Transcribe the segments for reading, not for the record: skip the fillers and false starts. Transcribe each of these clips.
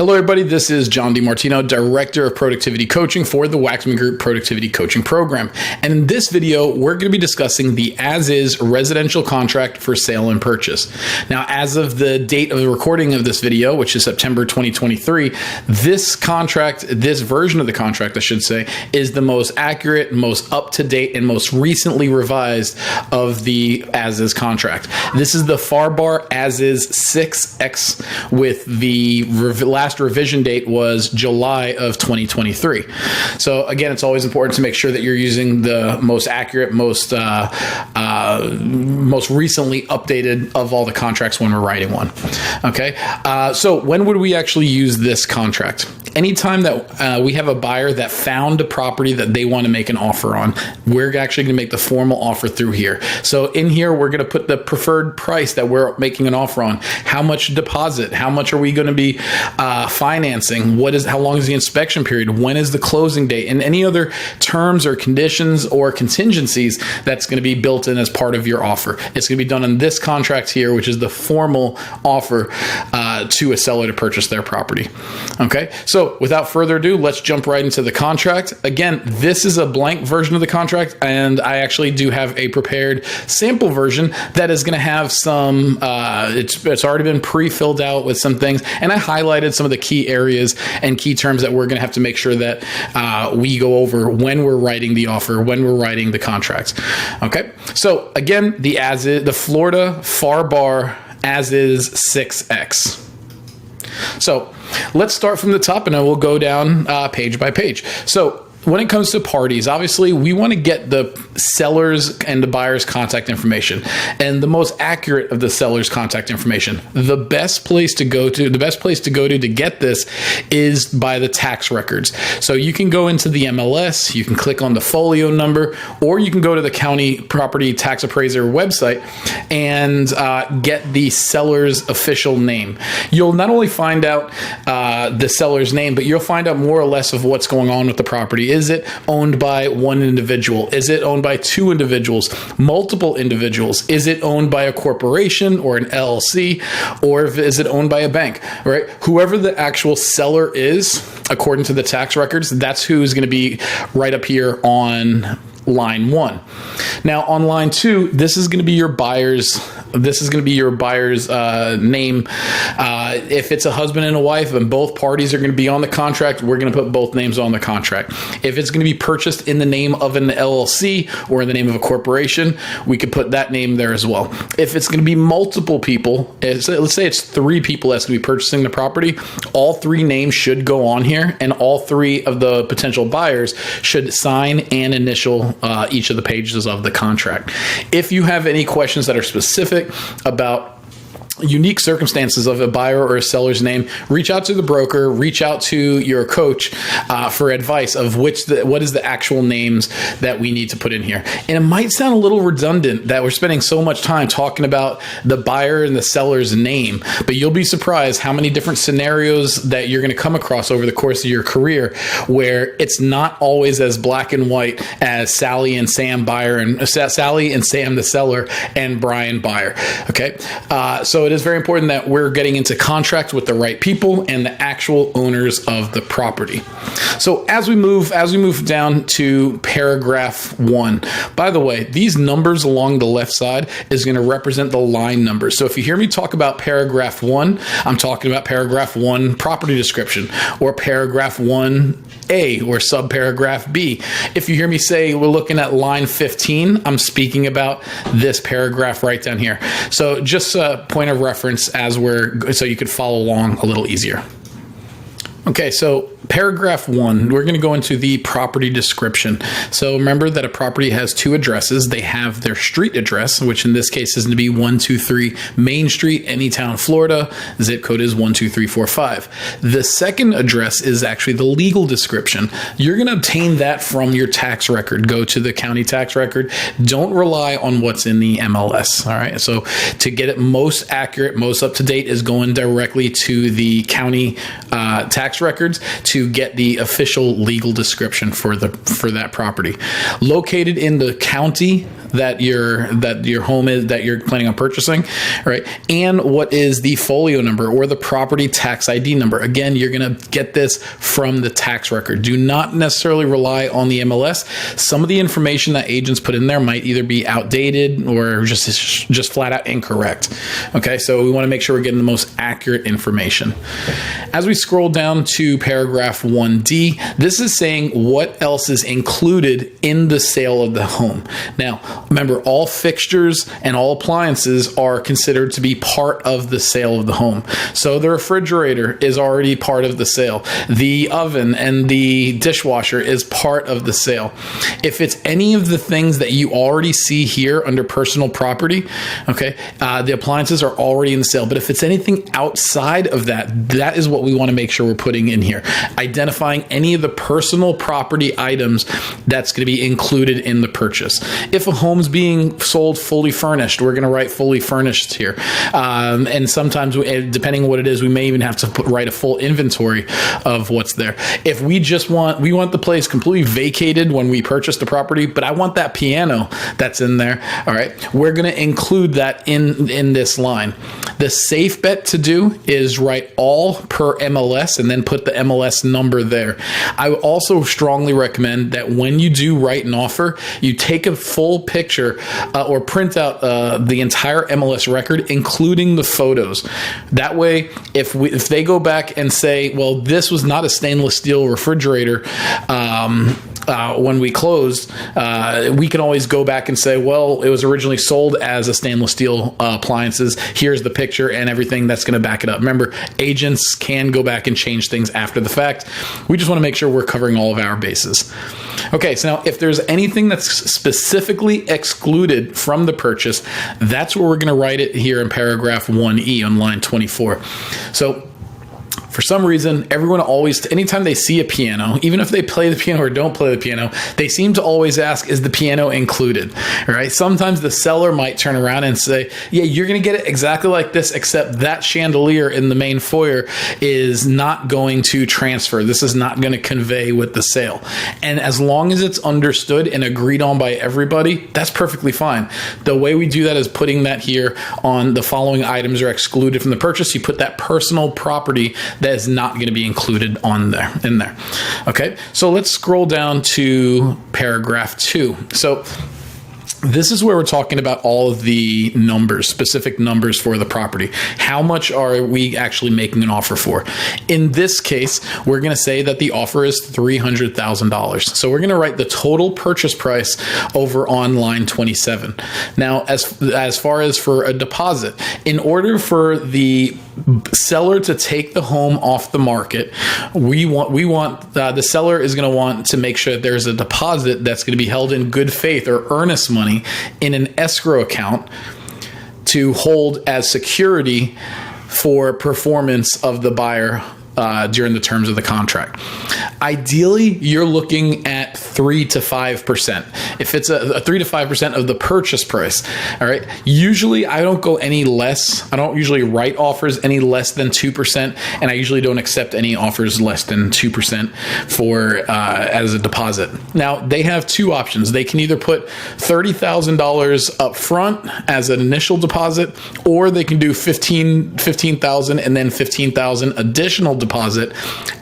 Hello, everybody. This is John DiMartino, Director of Productivity Coaching for the Waxman Group Productivity Coaching Program. And in this video, we're going to be discussing the as-is residential contract for sale and purchase. Now, as of the date of the recording of this video, which is September 2023, this contract, this version of the contract, I should say, is the most accurate, most up-to-date, and most recently revised of the as-is contract. This is the FAR as-is 6X with the last revision date was July of 2023. So again, it's always important to make sure that you're using the most accurate, most recently updated of all the contracts when we're writing one. Okay, so when would we actually use this contract? Anytime that we have a buyer that found a property that they want to make an offer on, we're actually going to make the formal offer through here. So in here, we're going to put the preferred price that we're making an offer on. How much deposit? How much are we going to be financing? How long is the inspection period? When is the closing date? And any other terms or conditions or contingencies that's going to be built in as part of your offer. It's going to be done on this contract here, which is the formal offer to a seller to purchase their property. Okay, so without further ado, let's jump right into the contract. Again, this is a blank version of the contract, and I actually do have a prepared sample version that is going to have some, it's already been pre-filled out with some things, and I highlighted some of the key areas and key terms that we're going to have to make sure that we go over when we're writing the offer, when we're writing the contract. Okay, so again, the Florida FAR as-is 6X. So let's start from the top and then we'll go down page by page. So when it comes to parties, obviously we want to get the seller's and the buyer's contact information and the most accurate of the seller's contact information. The best place to go to to get this is by the tax records. So you can go into the MLS, you can click on the folio number, or you can go to the county property tax appraiser website and get the seller's official name. You'll not only find out the seller's name, but you'll find out more or less of what's going on with the property. Is it owned by one individual? Is it owned by two individuals? Multiple individuals? Is it owned by a corporation or an LLC? Or is it owned by a bank, right? Whoever the actual seller is, according to the tax records, that's who's going to be right up here on line 1. Now on line 2, this is going to be your buyer's name. If it's a husband and a wife and both parties are going to be on the contract, we're going to put both names on the contract. If it's going to be purchased in the name of an LLC or in the name of a corporation, we could put that name there as well. If it's going to be multiple people, let's say it's 3 people that's going to be purchasing the property, all 3 names should go on here, and all 3 of the potential buyers should sign and initial each of the pages of the contract. If you have any questions that are specific about unique circumstances of a buyer or a seller's name, reach out to the broker, reach out to your coach for advice of what is the actual names that we need to put in here. And it might sound a little redundant that we're spending so much time talking about the buyer and the seller's name, but you'll be surprised how many different scenarios that you're going to come across over the course of your career where it's not always as black and white as Sally and Sam buyer and Sally and Sam the seller and Brian buyer. Okay, so it is very important that we're getting into contract with the right people and the actual owners of the property. So as we move down to paragraph 1, by the way, these numbers along the left side is going to represent the line numbers. So if you hear me talk about paragraph 1, I'm talking about paragraph 1 property description, or paragraph 1A or subparagraph B. If you hear me say we're looking at line 15, I'm speaking about this paragraph right down here. So just a point of reference so you could follow along a little easier. Okay, so paragraph 1, we're going to go into the property description. So remember that a property has 2 addresses. They have their street address, which in this case is going to be 123 Main Street, Anytown, Florida. Zip code is 12345. The second address is actually the legal description. You're going to obtain that from your tax record. Go to the county tax record. Don't rely on what's in the MLS. All right. So to get it most accurate, most up to date is going directly to the county tax records to to get the official legal description for that property. Located in the county that your home is, that you're planning on purchasing, right? And what is the folio number or the property tax ID number? Again, you're going to get this from the tax record. Do not necessarily rely on the MLS. Some of the information that agents put in there might either be outdated or just flat out incorrect. Okay, so we want to make sure we're getting the most accurate information. As we scroll down to paragraph 1D, this is saying what else is included in the sale of the home. Now, remember, all fixtures and all appliances are considered to be part of the sale of the home. So the refrigerator is already part of the sale. The oven and the dishwasher is part of the sale. If it's any of the things that you already see here under personal property, okay, the appliances are already in the sale. But if it's anything outside of that, that is what we want to make sure we're putting in here. Identifying any of the personal property items that's going to be included in the purchase. If a home's being sold fully furnished, we're going to write fully furnished here. And sometimes, depending on what it is, we may even have to write a full inventory of what's there. If we want the place completely vacated when we purchase the property, but I want that piano that's in there, all right, we're going to include that in this line. The safe bet to do is write all per MLS and then put the MLS number there. I would also strongly recommend that when you do write an offer, you take a full picture or print out the entire MLS record, including the photos. That way, if they go back and say, well, this was not a stainless steel refrigerator when we closed, we can always go back and say, well, it was originally sold as a stainless steel appliances. Here's the picture and everything that's going to back it up. Remember, agents can go back and change things after the fact. We just want to make sure we're covering all of our bases. Okay, so now if there's anything that's specifically excluded from the purchase, that's where we're going to write it here in paragraph 1E on line 24. So for some reason, everyone always, anytime they see a piano, even if they play the piano or don't play the piano, they seem to always ask, is the piano included? All right. Sometimes the seller might turn around and say, yeah, you're going to get it exactly like this, except that chandelier in the main foyer is not going to transfer. This is not going to convey with the sale. And as long as it's understood and agreed on by everybody, that's perfectly fine. The way we do that is putting that here on the following items are excluded from the purchase. You put that personal property that is not going to be included in there. Okay, so let's scroll down to paragraph 2. So this is where we're talking about all of the numbers, specific numbers for the property. How much are we actually making an offer for? In this case, we're going to say that the offer is $300,000. So we're going to write the total purchase price over on line 27. Now, as far as for a deposit, in order for the seller to take the home off the market, we want the seller is going to want to make sure that there's a deposit that's going to be held in good faith or earnest money in an escrow account to hold as security for performance of the buyer during the terms of the contract. Ideally, you're looking at 3 to 5%. If it's a 3 to 5% of the purchase price, all right. Usually, I don't go any less. I don't usually write offers any less than 2%, and I usually don't accept any offers less than 2% for as a deposit. Now, they have two options. They can either put $30,000 up front as an initial deposit, or they can do $15,000 and then $15,000 additional deposit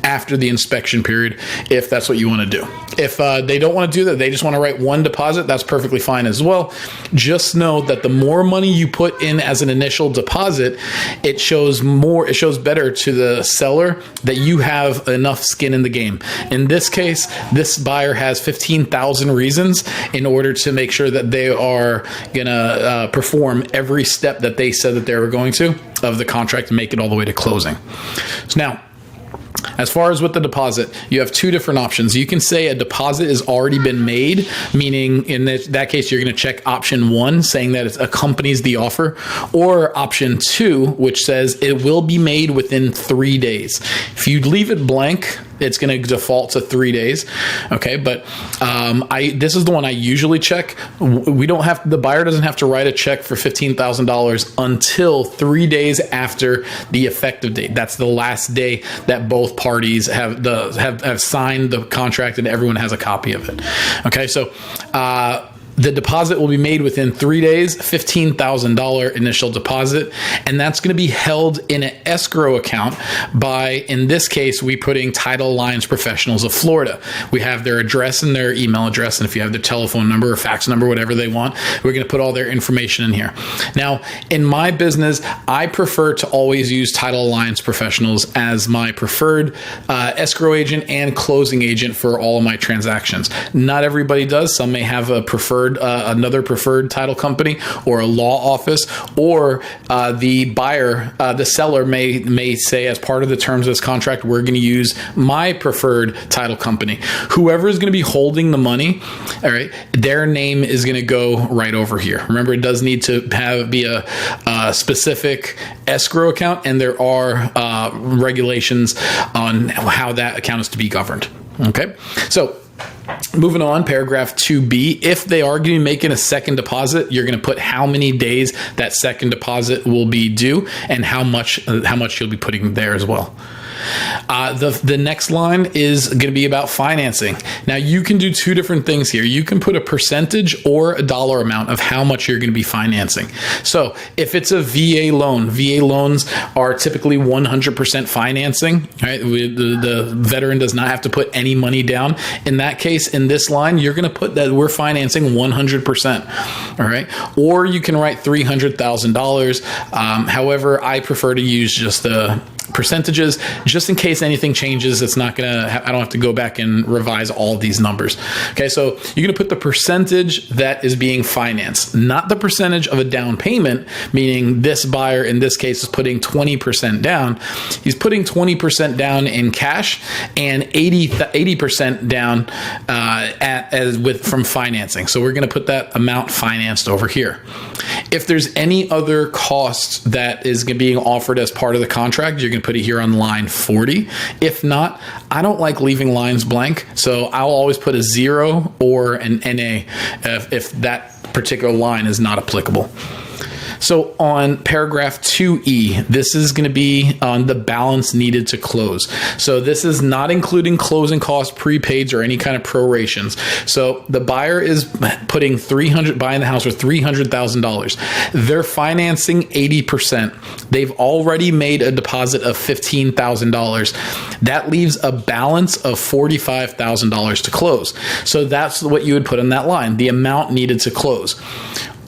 after the inspection period, if that's what you want to do. If they don't want to do that, they just want to write one deposit, that's perfectly fine as well. Just know that the more money you put in as an initial deposit, it shows better to the seller that you have enough skin in the game. In this case, this buyer has 15,000 reasons in order to make sure that they are going to perform every step that they said that they were going to of the contract and make it all the way to closing. So now, as far as with the deposit, you have two different options. You can say a deposit has already been made, meaning in that case, you're going to check option 1, saying that it accompanies the offer, or option 2, which says it will be made within 3 days. If you leave it blank, it's going to default to 3 days. Okay. But this is the one I usually check. The buyer doesn't have to write a check for $15,000 until 3 days after the effective date. That's the last day that both parties have signed the contract and everyone has a copy of it. Okay. So, the deposit will be made within 3 days, $15,000 initial deposit, and that's going to be held in an escrow account by, in this case, we putting Title Alliance Professionals of Florida. We have their address and their email address, and if you have their telephone number or fax number, whatever they want, we're going to put all their information in here. Now, in my business, I prefer to always use Title Alliance Professionals as my preferred escrow agent and closing agent for all of my transactions. Not everybody does. Some may have a another preferred title company or a law office, or the buyer, the seller may say, as part of the terms of this contract, we're going to use my preferred title company. Whoever is going to be holding the money, all right, their name is going to go right over here. Remember, it does need to be a specific escrow account, and there are regulations on how that account is to be governed. Okay, so moving on, paragraph 2B, if they are going to be making a second deposit, you're going to put how many days that second deposit will be due and how much you'll be putting there as well. The next line is going to be about financing. Now, you can do two different things here. You can put a percentage or a dollar amount of how much you're going to be financing. So if it's a VA loan, VA loans are typically 100% financing, right? The veteran does not have to put any money down. In that case, in this line, you're going to put that we're financing 100%, all right? Or you can write $300,000. However, I prefer to use just the percentages, just in case anything changes. It's not I don't have to go back and revise all of these numbers. Okay, so you're going to put the percentage that is being financed, not the percentage of a down payment, meaning this buyer in this case is putting 20% down. He's putting 20% down in cash and 80% down from financing. So we're going to put that amount financed over here. If there's any other costs that is being offered as part of the contract, you're going to put it here on line 40. If not, I don't like leaving lines blank, so I'll always put a 0 or an NA if that particular line is not applicable. So on paragraph 2E, this is going to be on the balance needed to close. So this is not including closing costs, prepaids, or any kind of prorations. So the buyer is putting buying the house for $300,000. They're financing 80%. They've already made a deposit of $15,000. That leaves a balance of $45,000 to close. So that's what you would put on that line, the amount needed to close.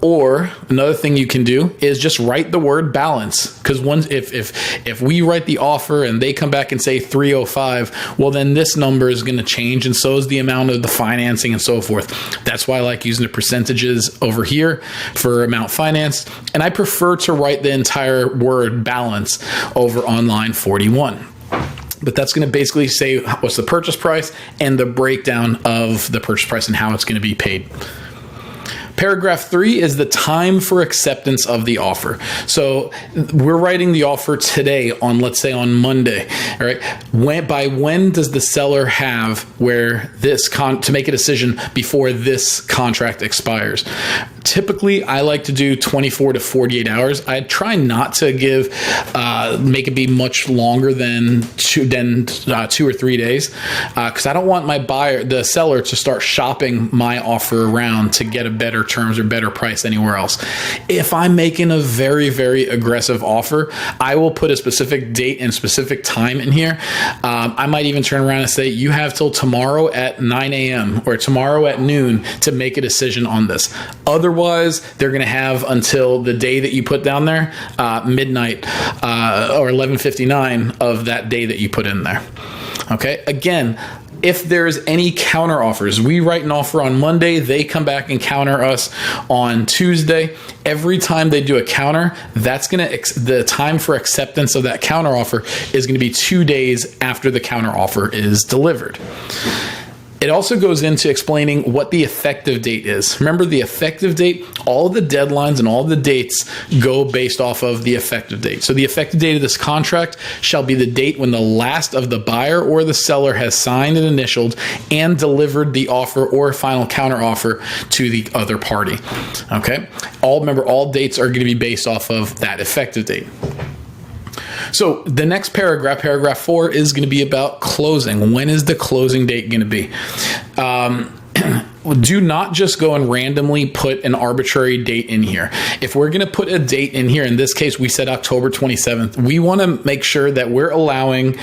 Or another thing you can do is just write the word balance, because if we write the offer and they come back and say 305, well, then this number is going to change, and so is the amount of the financing and so forth. That's why I like using the percentages over here for amount financed, and I prefer to write the entire word balance over on line 41. But that's going to basically say what's the purchase price and the breakdown of the purchase price and how it's going to be paid. Paragraph 3 is the time for acceptance of the offer. So we're writing the offer today on, let's say, on Monday. All right. By when does the seller have where to make a decision before this contract expires? Typically, I like to do 24 to 48 hours. I try not to make it be much longer than 2 or 3 days, because I don't want the seller, to start shopping my offer around to get a better terms or better price anywhere else. If I'm making a very, very aggressive offer, I will put a specific date and specific time in here. I might even turn around and say, you have till tomorrow at 9 a.m. or tomorrow at noon to make a decision on this. Otherwise, they're going to have until the day that you put down there, midnight or 11:59 of that day that you put in there. Okay. Again, if there's any counter offers, we write an offer on Monday, they come back and counter us on Tuesday. Every time they do a counter, the time for acceptance of that counter offer is going to be 2 days after the counter offer is delivered. It also goes into explaining what the effective date is. Remember, the effective date, all the deadlines and all the dates go based off of the effective date. So the effective date of this contract shall be the date when the last of the buyer or the seller has signed and initialed and delivered the offer or final counteroffer to the other party. Okay? Remember, all dates are going to be based off of that effective date. So the next paragraph 4, is going to be about closing. When is the closing date going to be? Do not just go and randomly put an arbitrary date in here. If we're going to put a date in here, in this case, we said October 27th, we want to make sure that we're allowing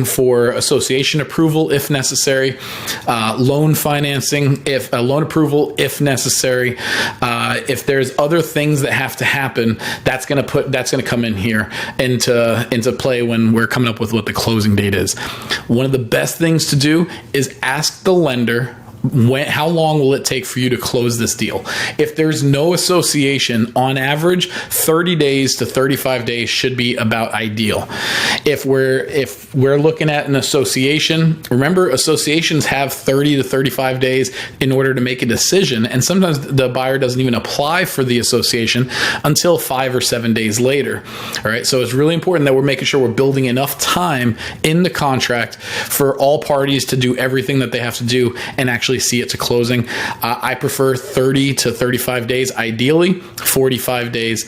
for association approval if necessary, loan financing, if loan approval if necessary. If there's other things that have to happen, that's going to come in here into play when we're coming up with what the closing date is. One of the best things to do is ask the lender, how long will it take for you to close this deal? If there's no association, on average, 30 days to 35 days should be about ideal. If we're looking at an association, remember, associations have 30 to 35 days in order to make a decision, and sometimes the buyer doesn't even apply for the association until 5 or 7 days later. All right, so it's really important that we're making sure we're building enough time in the contract for all parties to do everything that they have to do and actually see it to closing. I prefer 30 to 35 days. Ideally, 45 days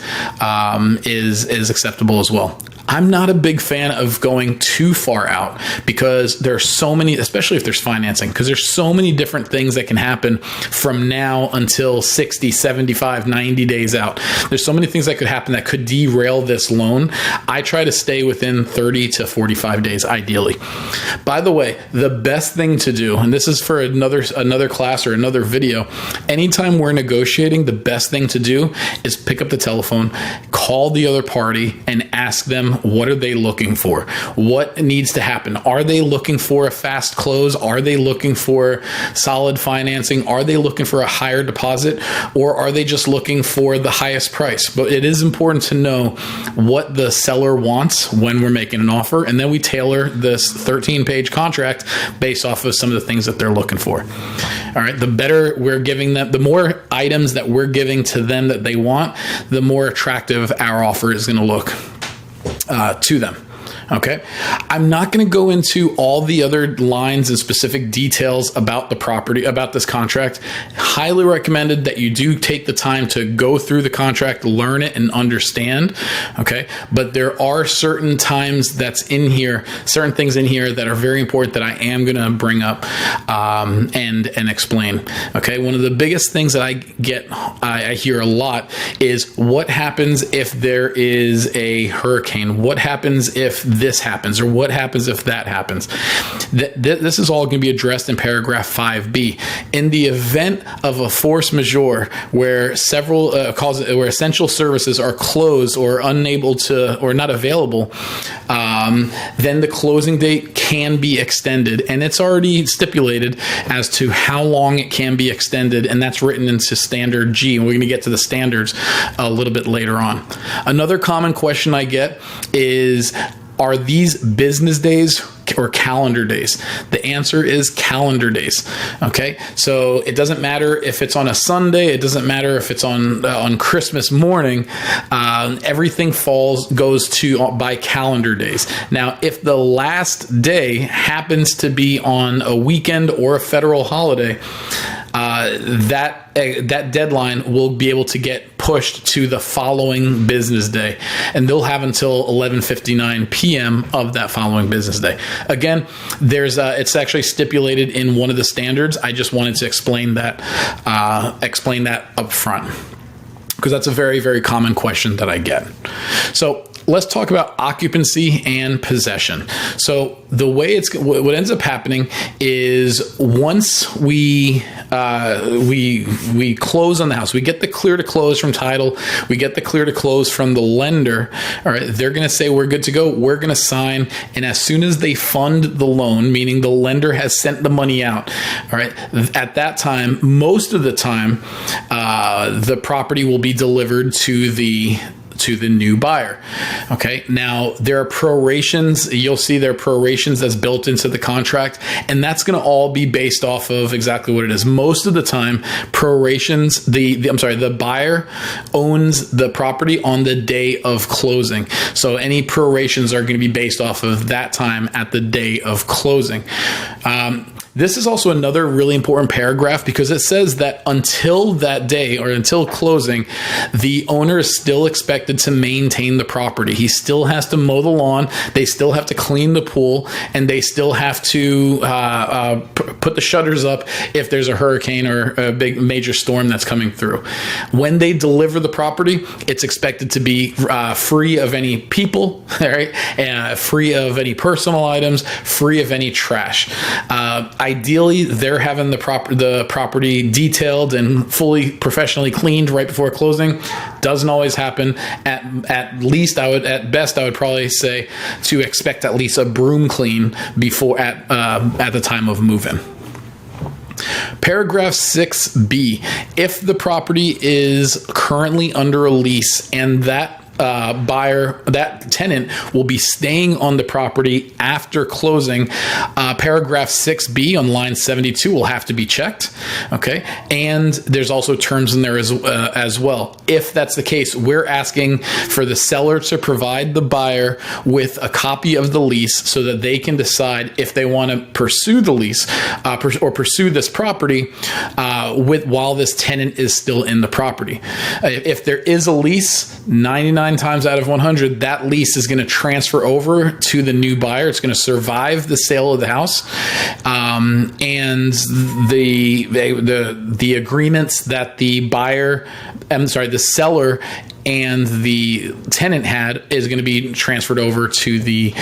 is acceptable as well. I'm not a big fan of going too far out because there's so many, especially if there's financing, because there's so many different things that can happen from now until 60, 75, 90 days out. There's so many things that could happen that could derail this loan. I try to stay within 30 to 45 days, ideally. By the way, the best thing to do, and this is for another class or another video, anytime we're negotiating, the best thing to do is pick up the telephone, call the other party, and ask them, what are they looking for? What needs to happen? Are they looking for a fast close? Are they looking for solid financing? Are they looking for a higher deposit? Or are they just looking for the highest price? But it is important to know what the seller wants when we're making an offer, and then we tailor this 13-page contract based off of some of the things that they're looking for. All right, the better we're giving them, the more items that we're giving to them that they want, the more attractive our offer is going to look to them. Okay, I'm not going to go into all the other lines and specific details about the property, about this contract. Highly recommended that you do take the time to go through the contract, learn it, and understand. Okay, but there are certain times that's in here, certain things in here that are very important that I am going to bring up and explain. Okay, one of the biggest things that I hear a lot is, what happens if there is a hurricane? What happens if this happens, or what happens if that happens? This is all going to be addressed in paragraph 5B. In the event of a force majeure where where essential services are closed or unable to, or not available, then the closing date can be extended, and it's already stipulated as to how long it can be extended, and that's written into standard G, and we're going to get to the standards a little bit later on. Another common question I get is, are these business days or calendar days? The answer is calendar days. Okay, so it doesn't matter if it's on a Sunday. It doesn't matter if it's on Christmas morning. Everything goes by calendar days. Now, if the last day happens to be on a weekend or a federal holiday, that deadline will be able to get pushed to the following business day, and they'll have until 11:59 p.m. of that following business day. Again, it's actually stipulated in one of the standards. I just wanted to explain that up front, because that's a very, very common question that I get. So let's talk about occupancy and possession. So the way what ends up happening is, once we close on the house, we get the clear to close from title, we get the clear to close from the lender. All right, they're going to say we're good to go. We're going to sign, and as soon as they fund the loan, meaning the lender has sent the money out, all right, at that time, most of the time, the property will be delivered to the to the new buyer. Okay. Now there are prorations. You'll see there are prorations that's built into the contract, and that's going to all be based off of exactly what it is. Most of the time, prorations, the buyer owns the property on the day of closing. So any prorations are going to be based off of that time at the day of closing. This is also another really important paragraph because it says that until that day or until closing, the owner is still expected to maintain the property. He still has to mow the lawn. They still have to clean the pool, and they still have to put the shutters up if there's a hurricane or a big major storm that's coming through. When they deliver the property, it's expected to be free of any people, right? Free of any personal items, free of any trash. Ideally, they're having the property detailed and fully professionally cleaned right before closing. Doesn't always happen. At best, I would probably say to expect at least a broom clean before at the time of move-in. Paragraph 6B, if the property is currently under a lease and that tenant will be staying on the property after closing, paragraph 6B on line 72 will have to be checked. Okay. And there's also terms in there as well. If that's the case, we're asking for the seller to provide the buyer with a copy of the lease so that they can decide if they want to pursue the lease or pursue this property while this tenant is still in the property. If there is a lease, 99 times out of 100, that lease is going to transfer over to the new buyer. It's going to survive the sale of the house, and the agreements that the seller and the tenant had is going to be transferred over to the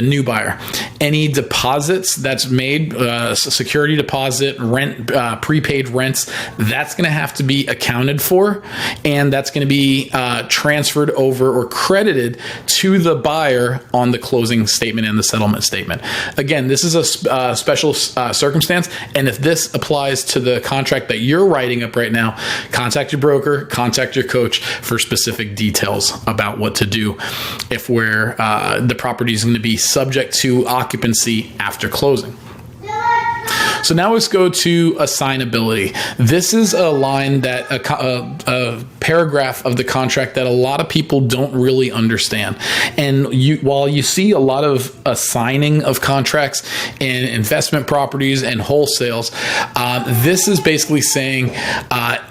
new buyer. Any deposits that's made, security deposit, rent, prepaid rents, that's going to have to be accounted for, and that's going to be transferred over or credited to the buyer on the closing statement and the settlement statement. Again, this is a special circumstance, and if this applies to the contract that you're writing up right now, contact your broker, contact your coach for specific details about what to do if the property is going to be subject to occupancy after closing. So now let's go to assignability. This is a line that a paragraph of the contract that a lot of people don't really understand. And while you see a lot of assigning of contracts in investment properties and wholesales, this is basically saying that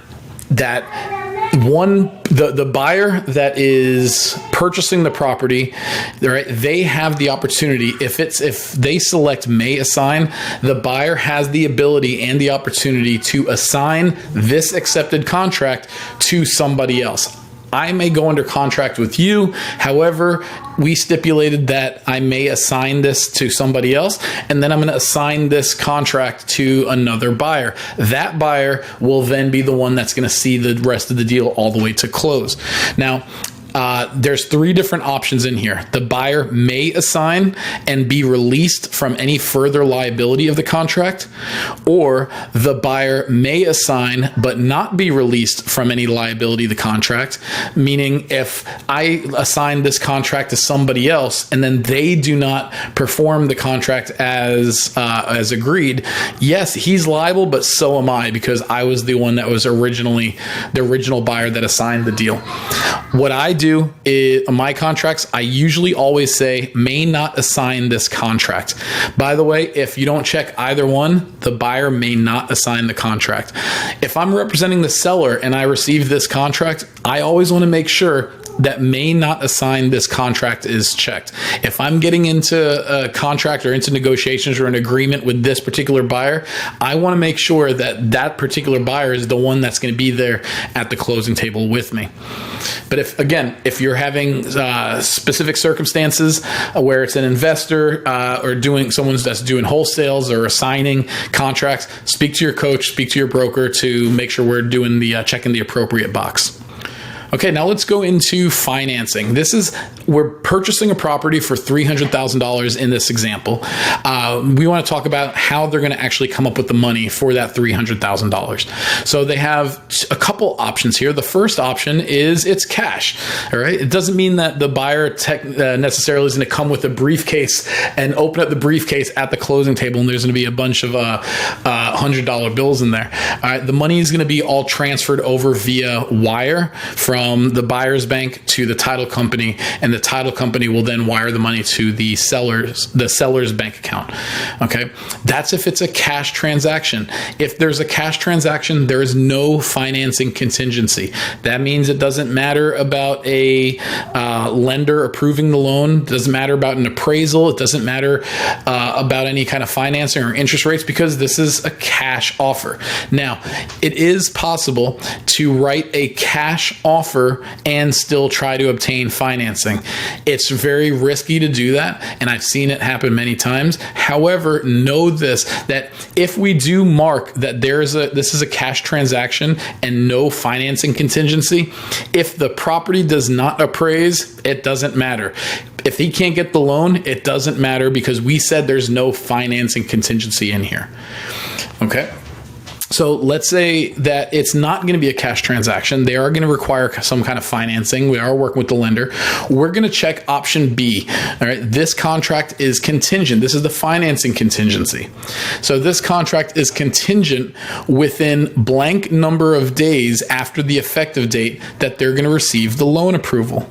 the buyer that is purchasing the property, right, they have the opportunity, if they select may assign, the buyer has the ability and the opportunity to assign this accepted contract to somebody else. I may go under contract with you. However, we stipulated that I may assign this to somebody else, and then I'm going to assign this contract to another buyer. That buyer will then be the one that's going to see the rest of the deal all the way to close. Now, there's three different options in here. The buyer may assign and be released from any further liability of the contract, or the buyer may assign but not be released from any liability of the contract, meaning if I assign this contract to somebody else and then they do not perform the contract as agreed, yes, he's liable, but so am I, because I was the one that was originally the original buyer that assigned the deal. What I do is, on my contracts, I usually always say may not assign this contract. By the way, if you don't check either one, the buyer may not assign the contract. If I'm representing the seller and I receive this contract, I always want to make sure that may not assign this contract is checked. If I'm getting into a contract or into negotiations or an agreement with this particular buyer, I want to make sure that that particular buyer is the one that's going to be there at the closing table with me. But if you're having specific circumstances where it's an investor or someone that's doing wholesales or assigning contracts, speak to your coach, speak to your broker to make sure we're doing checking the appropriate box. Okay, now let's go into financing. We're purchasing a property for $300,000 in this example. We want to talk about how they're going to actually come up with the money for that $300,000. So they have a couple options here. The first option is it's cash. All right. It doesn't mean that the buyer necessarily is going to come with a briefcase and open up the briefcase at the closing table and there's going to be a bunch of $100 bills in there. All right. The money is going to be all transferred over via wire from the buyer's bank to the title company, and the title company will then wire the money to the seller's bank account. Okay, that's if it's a cash transaction. If there's a cash transaction, there is no financing contingency. That means it doesn't matter about a lender approving the loan. It doesn't matter about an appraisal. It doesn't matter about any kind of financing or interest rates, because this is a cash offer. Now, it is possible to write a cash offer and still try to obtain financing. It's very risky to do that, and I've seen it happen many times. However, know this, that if we do mark that this is a cash transaction and no financing contingency, if the property does not appraise, it doesn't matter. If he can't get the loan, it doesn't matter, because we said there's no financing contingency in here. Okay. So let's say that it's not going to be a cash transaction. They are going to require some kind of financing. We are working with the lender. We're going to check option B. All right. This contract is contingent. This is the financing contingency. So this contract is contingent within blank number of days after the effective date that they're going to receive the loan approval.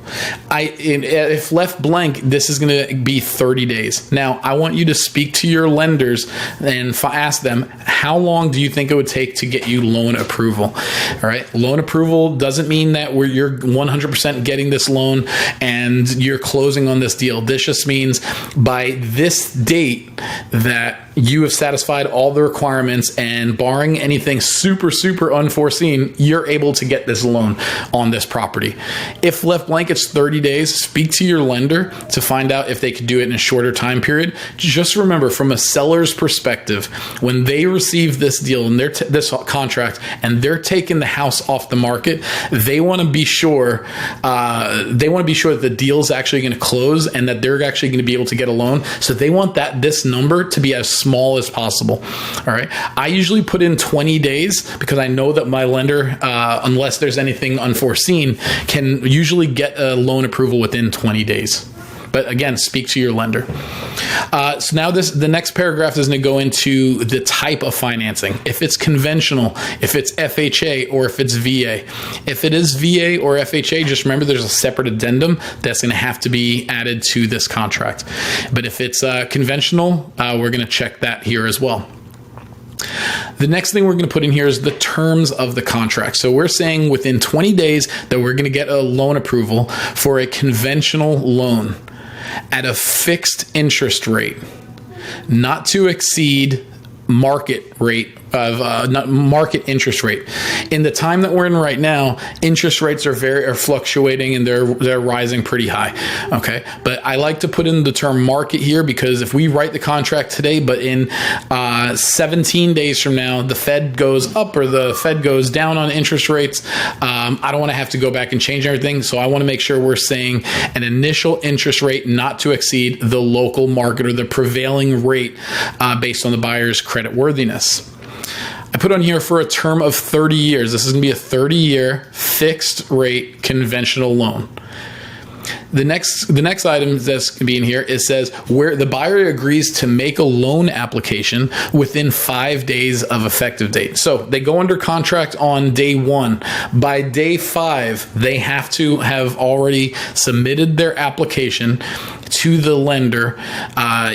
If left blank, this is going to be 30 days. Now, I want you to speak to your lenders and ask them, how long do you think it would take to get you loan approval? All right. Loan approval doesn't mean that you're 100% getting this loan and you're closing on this deal. This just means by this date that you have satisfied all the requirements, and barring anything super, super unforeseen, you're able to get this loan on this property. If left blank, it's 30 days. Speak to your lender to find out if they could do it in a shorter time period. Just remember, from a seller's perspective, when they receive this deal and this contract and they're taking the house off the market, they want to be sure that the deal is actually going to close and that they're actually going to be able to get a loan. So they want this number to be as small as possible. All right. I usually put in 20 days because I know that my lender, unless there's anything unforeseen, can usually get a loan approval within 20 days. But again, speak to your lender. So now the next paragraph is going to go into the type of financing. If it's conventional, if it's FHA, or if it's VA. If it is VA or FHA, just remember there's a separate addendum that's going to have to be added to this contract. But if it's conventional, we're going to check that here as well. The next thing we're going to put in here is the terms of the contract. So we're saying within 20 days that we're going to get a loan approval for a conventional loan at a fixed interest rate, not to exceed market rate of not market interest rate. In the time that we're in right now, interest rates are fluctuating and they're rising pretty high. Okay, but I like to put in the term market here, because if we write the contract today, but in 17 days from now the Fed goes up or the Fed goes down on interest rates, I don't want to have to go back and change everything. So I want to make sure we're saying an initial interest rate not to exceed the local market or the prevailing rate based on the buyer's credit worthiness. I put on here for a term of 30 years. This is going to be a 30-year fixed rate conventional loan. The next item that's going to be in here, it says where the buyer agrees to make a loan application within 5 days of effective date. So they go under contract on day 1. By day 5, they have to have already submitted their application to the lender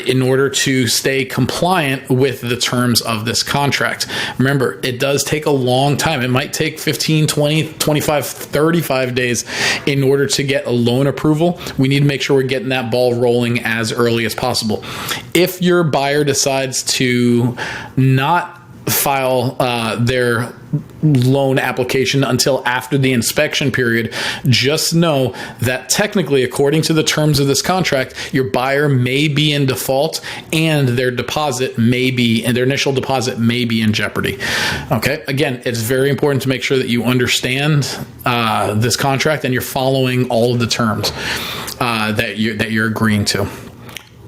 in order to stay compliant with the terms of this contract. Remember, it does take a long time. It might take 15, 20, 25, 35 days in order to get a loan approval. We need to make sure we're getting that ball rolling as early as possible. If your buyer decides to not file their loan application until after the inspection period, just know that technically, according to the terms of this contract, your buyer may be in default and their initial deposit may be in jeopardy. Okay. Again, it's very important to make sure that you understand this contract and you're following all of the terms that you're agreeing to.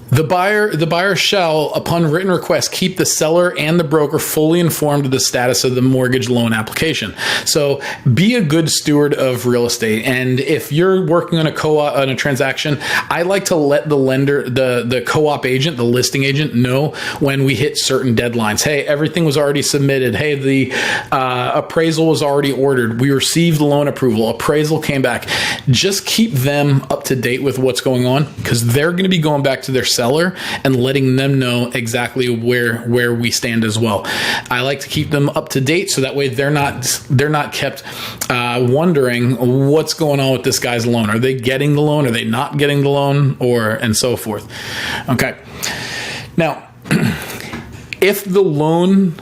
The buyer shall, upon written request, keep the seller and the broker fully informed of the status of the mortgage loan application. So be a good steward of real estate. And if you're working on a transaction, I like to let the lender, the co-op agent, the listing agent know when we hit certain deadlines. Hey, everything was already submitted. Hey, the appraisal was already ordered. We received loan approval. Appraisal came back. Just keep them up to date with what's going on, because they're going to be going back to their seller and letting them know exactly where we stand as well. I like to keep them up to date so that way they're not kept wondering what's going on with this guy's loan. Are they getting the loan? Are they not getting the loan? And so forth. Okay. Now, if the loan,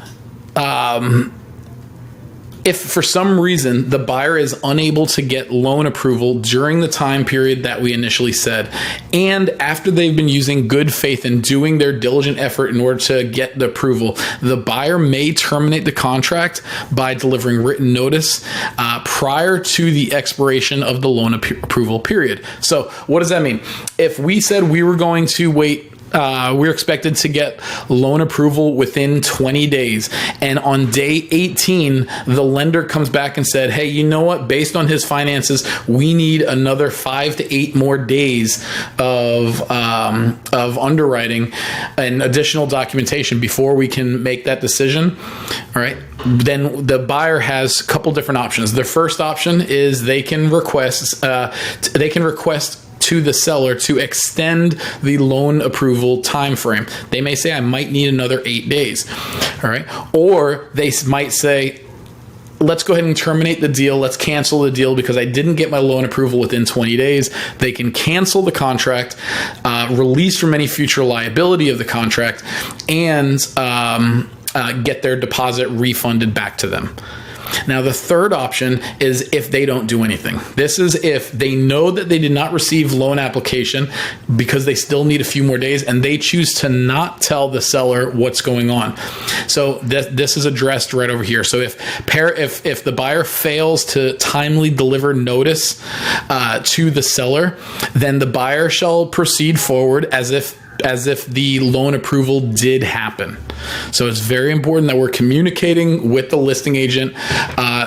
if for some reason the buyer is unable to get loan approval during the time period that we initially said, and after they've been using good faith and doing their diligent effort in order to get the approval, the buyer may terminate the contract by delivering written notice prior to the expiration of the loan approval period. So what does that mean? If we said we were going to wait, we're expected to get loan approval within 20 days. And on day 18, the lender comes back and said, hey, you know what? Based on his finances, we need another 5 to 8 more days of underwriting and additional documentation before we can make that decision. All right. Then the buyer has a couple different options. The first option is they can request to the seller to extend the loan approval time frame. They may say, I might need another 8 days. All right. Or they might say, let's go ahead and terminate the deal. Let's cancel the deal because I didn't get my loan approval within 20 days. They can cancel the contract, release from any future liability of the contract, and get their deposit refunded back to them. Now, the third option is if they don't do anything. This is if they know that they did not receive loan application because they still need a few more days and they choose to not tell the seller what's going on. So this is addressed right over here. So if the buyer fails to timely deliver notice to the seller, then the buyer shall proceed forward as if the loan approval did happen. So it's very important that we're communicating with the listing agent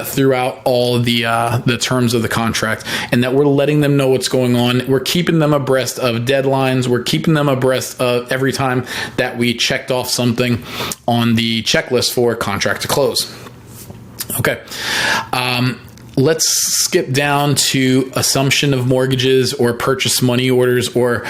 throughout all of the terms of the contract, and that we're letting them know what's going on. We're keeping them abreast of deadlines. We're keeping them abreast of every time that we checked off something on the checklist for contract to close. Okay. Let's skip down to assumption of mortgages or purchase money orders or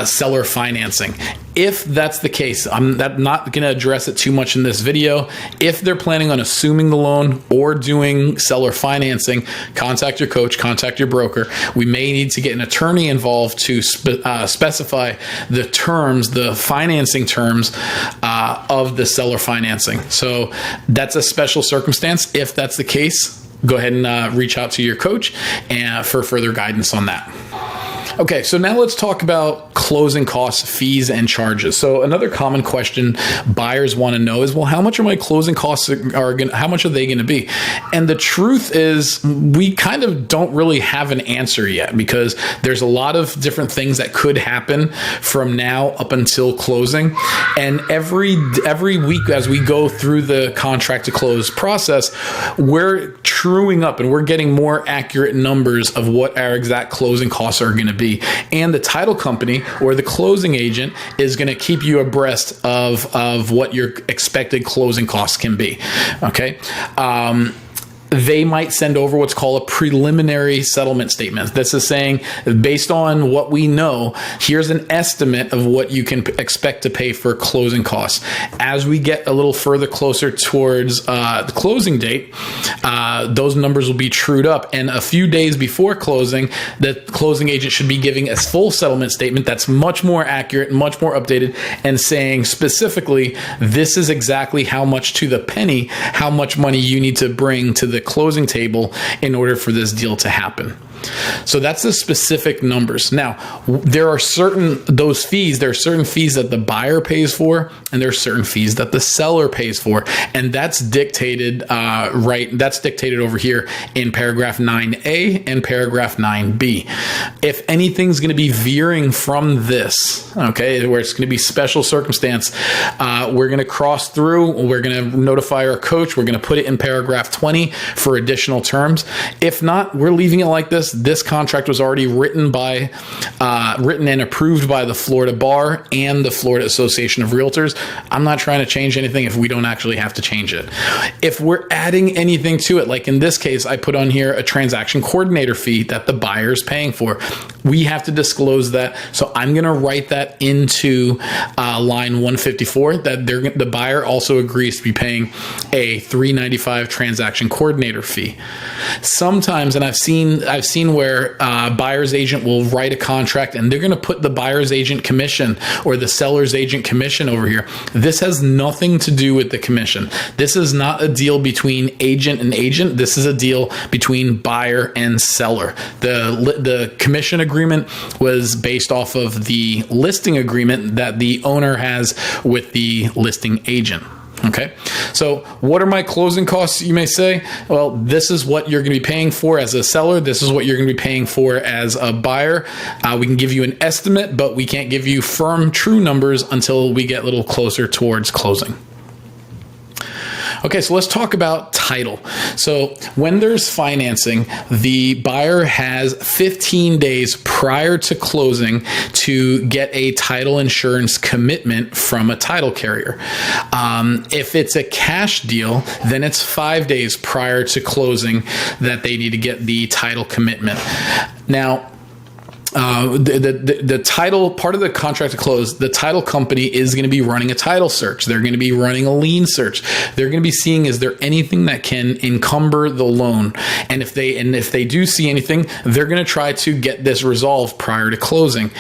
seller financing. If that's the case, I'm not going to address it too much in this video. If they're planning on assuming the loan or doing seller financing, contact your coach, contact your broker. We may need to get an attorney involved to specify the terms, the financing terms of the seller financing. So that's a special circumstance. If that's the case, go ahead and reach out to your coach and for further guidance on that. Okay, so now let's talk about closing costs, fees, and charges. So another common question buyers want to know is, well, how much are my closing costs how much are they going to be? And the truth is, we kind of don't really have an answer yet, because there's a lot of different things that could happen from now up until closing. And every week as we go through the contract to close process, we're truing up and we're getting more accurate numbers of what our exact closing costs are going to be. And the title company or the closing agent is going to keep you abreast of what your expected closing costs can be. Okay. they might send over what's called a preliminary settlement statement. This is saying, based on what we know, here's an estimate of what you can expect to pay for closing costs. As we get a little further closer towards the closing date, those numbers will be trued up. And a few days before closing, the closing agent should be giving a full settlement statement that's much more accurate, much more updated, and saying specifically, this is exactly how much to the penny, how much money you need to bring to the closing table in order for this deal to happen. So that's the specific numbers. Now, there are certain fees that the buyer pays for, and there are certain fees that the seller pays for. And that's dictated, that's dictated over here in paragraph 9A and paragraph 9B. If anything's going to be veering from this, okay, where it's going to be special circumstance, we're going to cross through, we're going to notify our coach, we're going to put it in paragraph 20 for additional terms. If not, we're leaving it like this. This contract was already written and approved by the Florida Bar and the Florida Association of Realtors. I'm not trying to change anything if we don't actually have to change it. If we're adding anything to it, like in this case, I put on here a transaction coordinator fee that the buyer is paying for. We have to disclose that. So I'm going to write that into line 154, that the buyer also agrees to be paying a $395 transaction coordinator fee. Sometimes, and I've seen where buyer's agent will write a contract and they're going to put the buyer's agent commission or the seller's agent commission over here. This has nothing to do with the commission. This is not a deal between agent and agent. This is a deal between buyer and seller. The commission agreement was based off of the listing agreement that the owner has with the listing agent. Okay, so what are my closing costs, you may say? Well, this is what you're going to be paying for as a seller. This is what you're going to be paying for as a buyer. We can give you an estimate, but we can't give you firm, true numbers until we get a little closer towards closing. Okay, so let's talk about title. So when there's financing, the buyer has 15 days prior to closing to get a title insurance commitment from a title carrier. If it's a cash deal, then it's 5 days prior to closing that they need to get the title commitment. Now, the title part of the contract to close, the title company is going to be running a title search. They're going to be running a lien search. They're going to be seeing, is there anything that can encumber the loan? And if they do see anything, they're going to try to get this resolved prior to closing.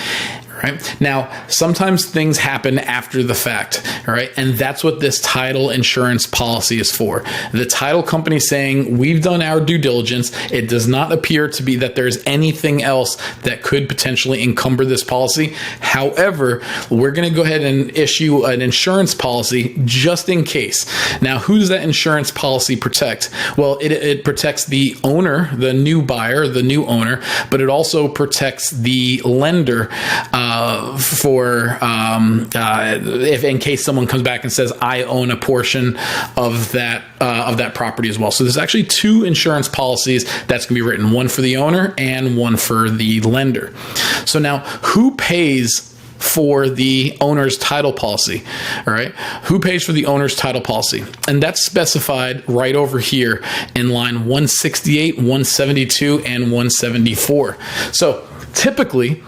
Right? Now, sometimes things happen after the fact, right? And that's what this title insurance policy is for. The title company saying, we've done our due diligence. It does not appear to be that there's anything else that could potentially encumber this policy. However, we're going to go ahead and issue an insurance policy just in case. Now, who does that insurance policy protect? Well, it protects the owner, the new buyer, the new owner, but it also protects the lender, if in case someone comes back and says, I own a portion of that property as well. So there's actually two insurance policies that's going to be written, one for the owner and one for the lender. So now, who pays for the owner's title policy? All right. Who pays for the owner's title policy? And that's specified right over here in line 168, 172, and 174. So typically,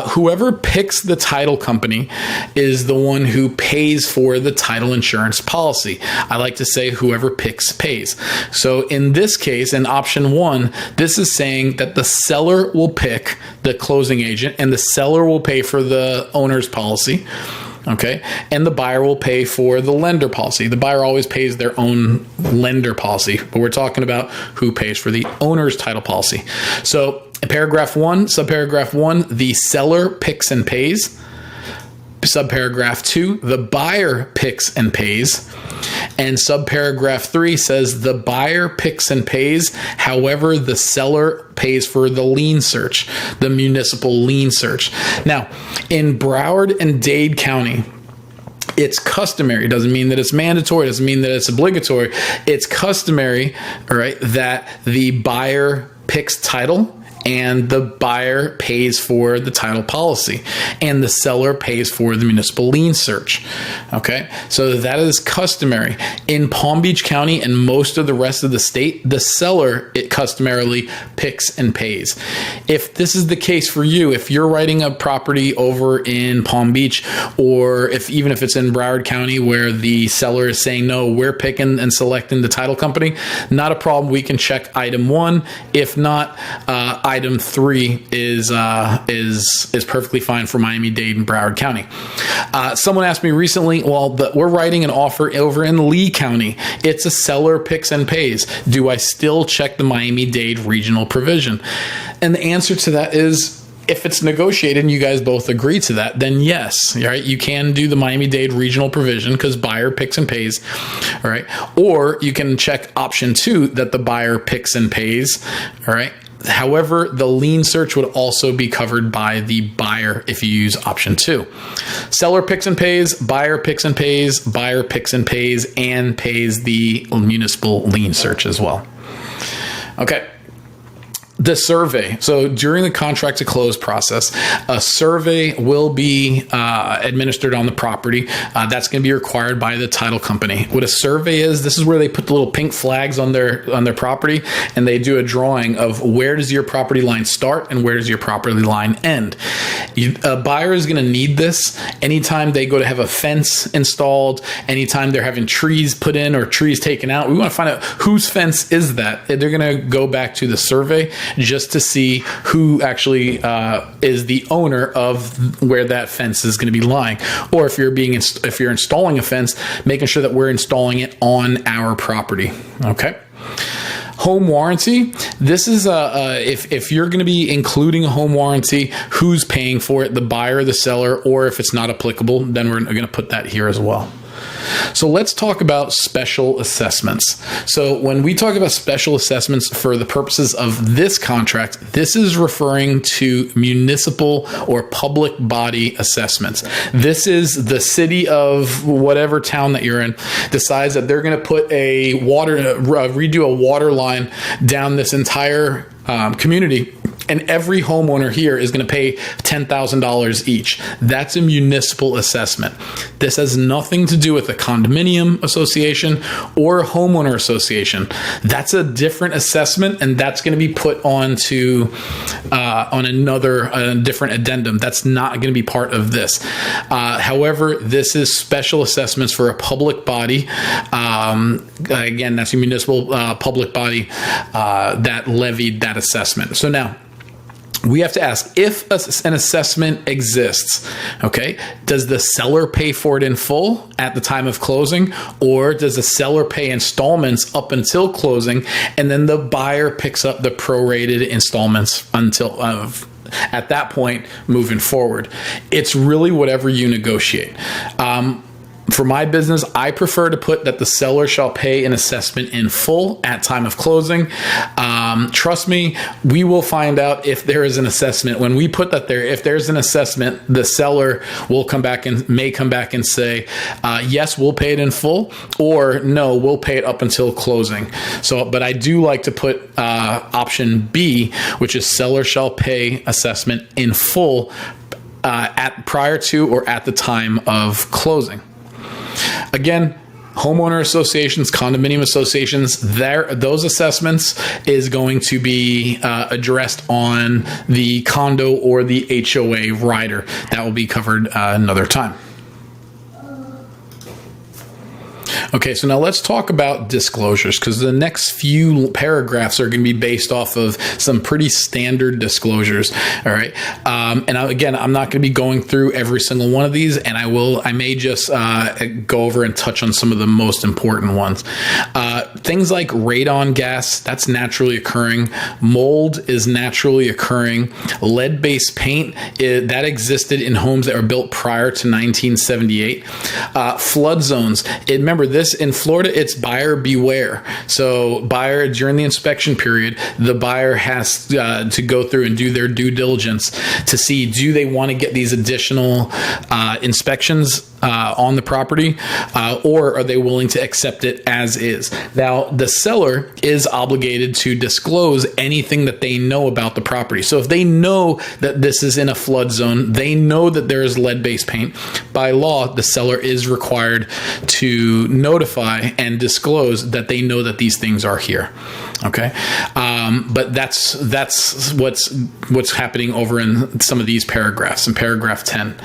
whoever picks the title company is the one who pays for the title insurance policy. I like to say whoever picks pays. So in this case, in option 1, this is saying that the seller will pick the closing agent and the seller will pay for the owner's policy. Okay, and the buyer will pay for the lender policy. The buyer always pays their own lender policy, but we're talking about who pays for the owner's title policy. So in paragraph 1, subparagraph 1, the seller picks and pays. Subparagraph 2, the buyer picks and pays. And subparagraph 3 says the buyer picks and pays. However, the seller pays for the lien search, the municipal lien search. Now, in Broward and Dade County, it's customary. It doesn't mean that it's mandatory. It doesn't mean that it's obligatory. It's customary, all right, that the buyer picks title and the buyer pays for the title policy, and the seller pays for the municipal lien search. Okay, so that is customary. In Palm Beach County and most of the rest of the state, the seller customarily picks and pays. If this is the case for you, if you're writing a property over in Palm Beach, or even if it's in Broward County where the seller is saying, no, we're picking and selecting the title company, not a problem. We can check item 1. If not, item 3 is perfectly fine for Miami-Dade and Broward County. Someone asked me recently, well, we're writing an offer over in Lee County. It's a seller picks and pays. Do I still check the Miami-Dade regional provision? And the answer to that is, if it's negotiated and you guys both agree to that, then yes, right? You can do the Miami-Dade regional provision because buyer picks and pays, all right? Or you can check option 2 that the buyer picks and pays, all right? However, the lien search would also be covered by the buyer if you use option 2. Seller picks and pays, buyer picks and pays, buyer picks and pays the municipal lien search as well. Okay. The survey. So during the contract to close process, a survey will be administered on the property. That's going to be required by the title company. What a survey is, this is where they put the little pink flags on their property, and they do a drawing of where does your property line start and where does your property line end. A buyer is going to need this anytime they go to have a fence installed, anytime they're having trees put in or trees taken out. We want to find out whose fence is that. They're going to go back to the survey just to see who actually is the owner of where that fence is going to be lying. Or if you're installing a fence, making sure that we're installing it on our property. Okay. Home warranty. This is if you're going to be including a home warranty, who's paying for it, the buyer, the seller, or if it's not applicable, then we're going to put that here as well. So let's talk about special assessments. So when we talk about special assessments for the purposes of this contract, this is referring to municipal or public body assessments. This is the city of whatever town that you're in decides that they're going to put redo a water line down this entire community, and every homeowner here is going to pay $10,000 each. That's a municipal assessment. This has nothing to do with a condominium association or a homeowner association. That's a different assessment, and that's going to be put onto on a different addendum. That's not going to be part of this. However, this is special assessments for a public body. Again, that's a municipal public body that levied that assessment. So now, we have to ask, if an assessment exists, okay, does the seller pay for it in full at the time of closing, or does the seller pay installments up until closing, and then the buyer picks up the prorated installments until at that point moving forward? It's really whatever you negotiate. For my business, I prefer to put that the seller shall pay an assessment in full at time of closing. Trust me, we will find out if there is an assessment. When we put that there, if there's an assessment, the seller will may come back and say, yes, we'll pay it in full, or no, we'll pay it up until closing. So, but I do like to put option B, which is seller shall pay assessment in full prior to or at the time of closing. Again, homeowner associations, condominium associations, those assessments is going to be addressed on the condo or the HOA rider. That will be covered another time. Okay, so now let's talk about disclosures, because the next few paragraphs are going to be based off of some pretty standard disclosures. All right. And I'm not going to be going through every single one of these, and I may just go over and touch on some of the most important ones. Things like radon gas, that's naturally occurring. Mold is naturally occurring. Lead-based paint, that existed in homes that were built prior to 1978. Flood zones. Remember, this in Florida, it's buyer beware. So buyer, during the inspection period, the buyer has to go through and do their due diligence to see, do they want to get these additional inspections on the property, or are they willing to accept it as is? Now, the seller is obligated to disclose anything that they know about the property. So if they know that this is in a flood zone, they know that there is lead-based paint, by law, the seller is required to notify and disclose that they know that these things are here. Okay, but that's what's happening over in some of these paragraphs. In paragraph 10,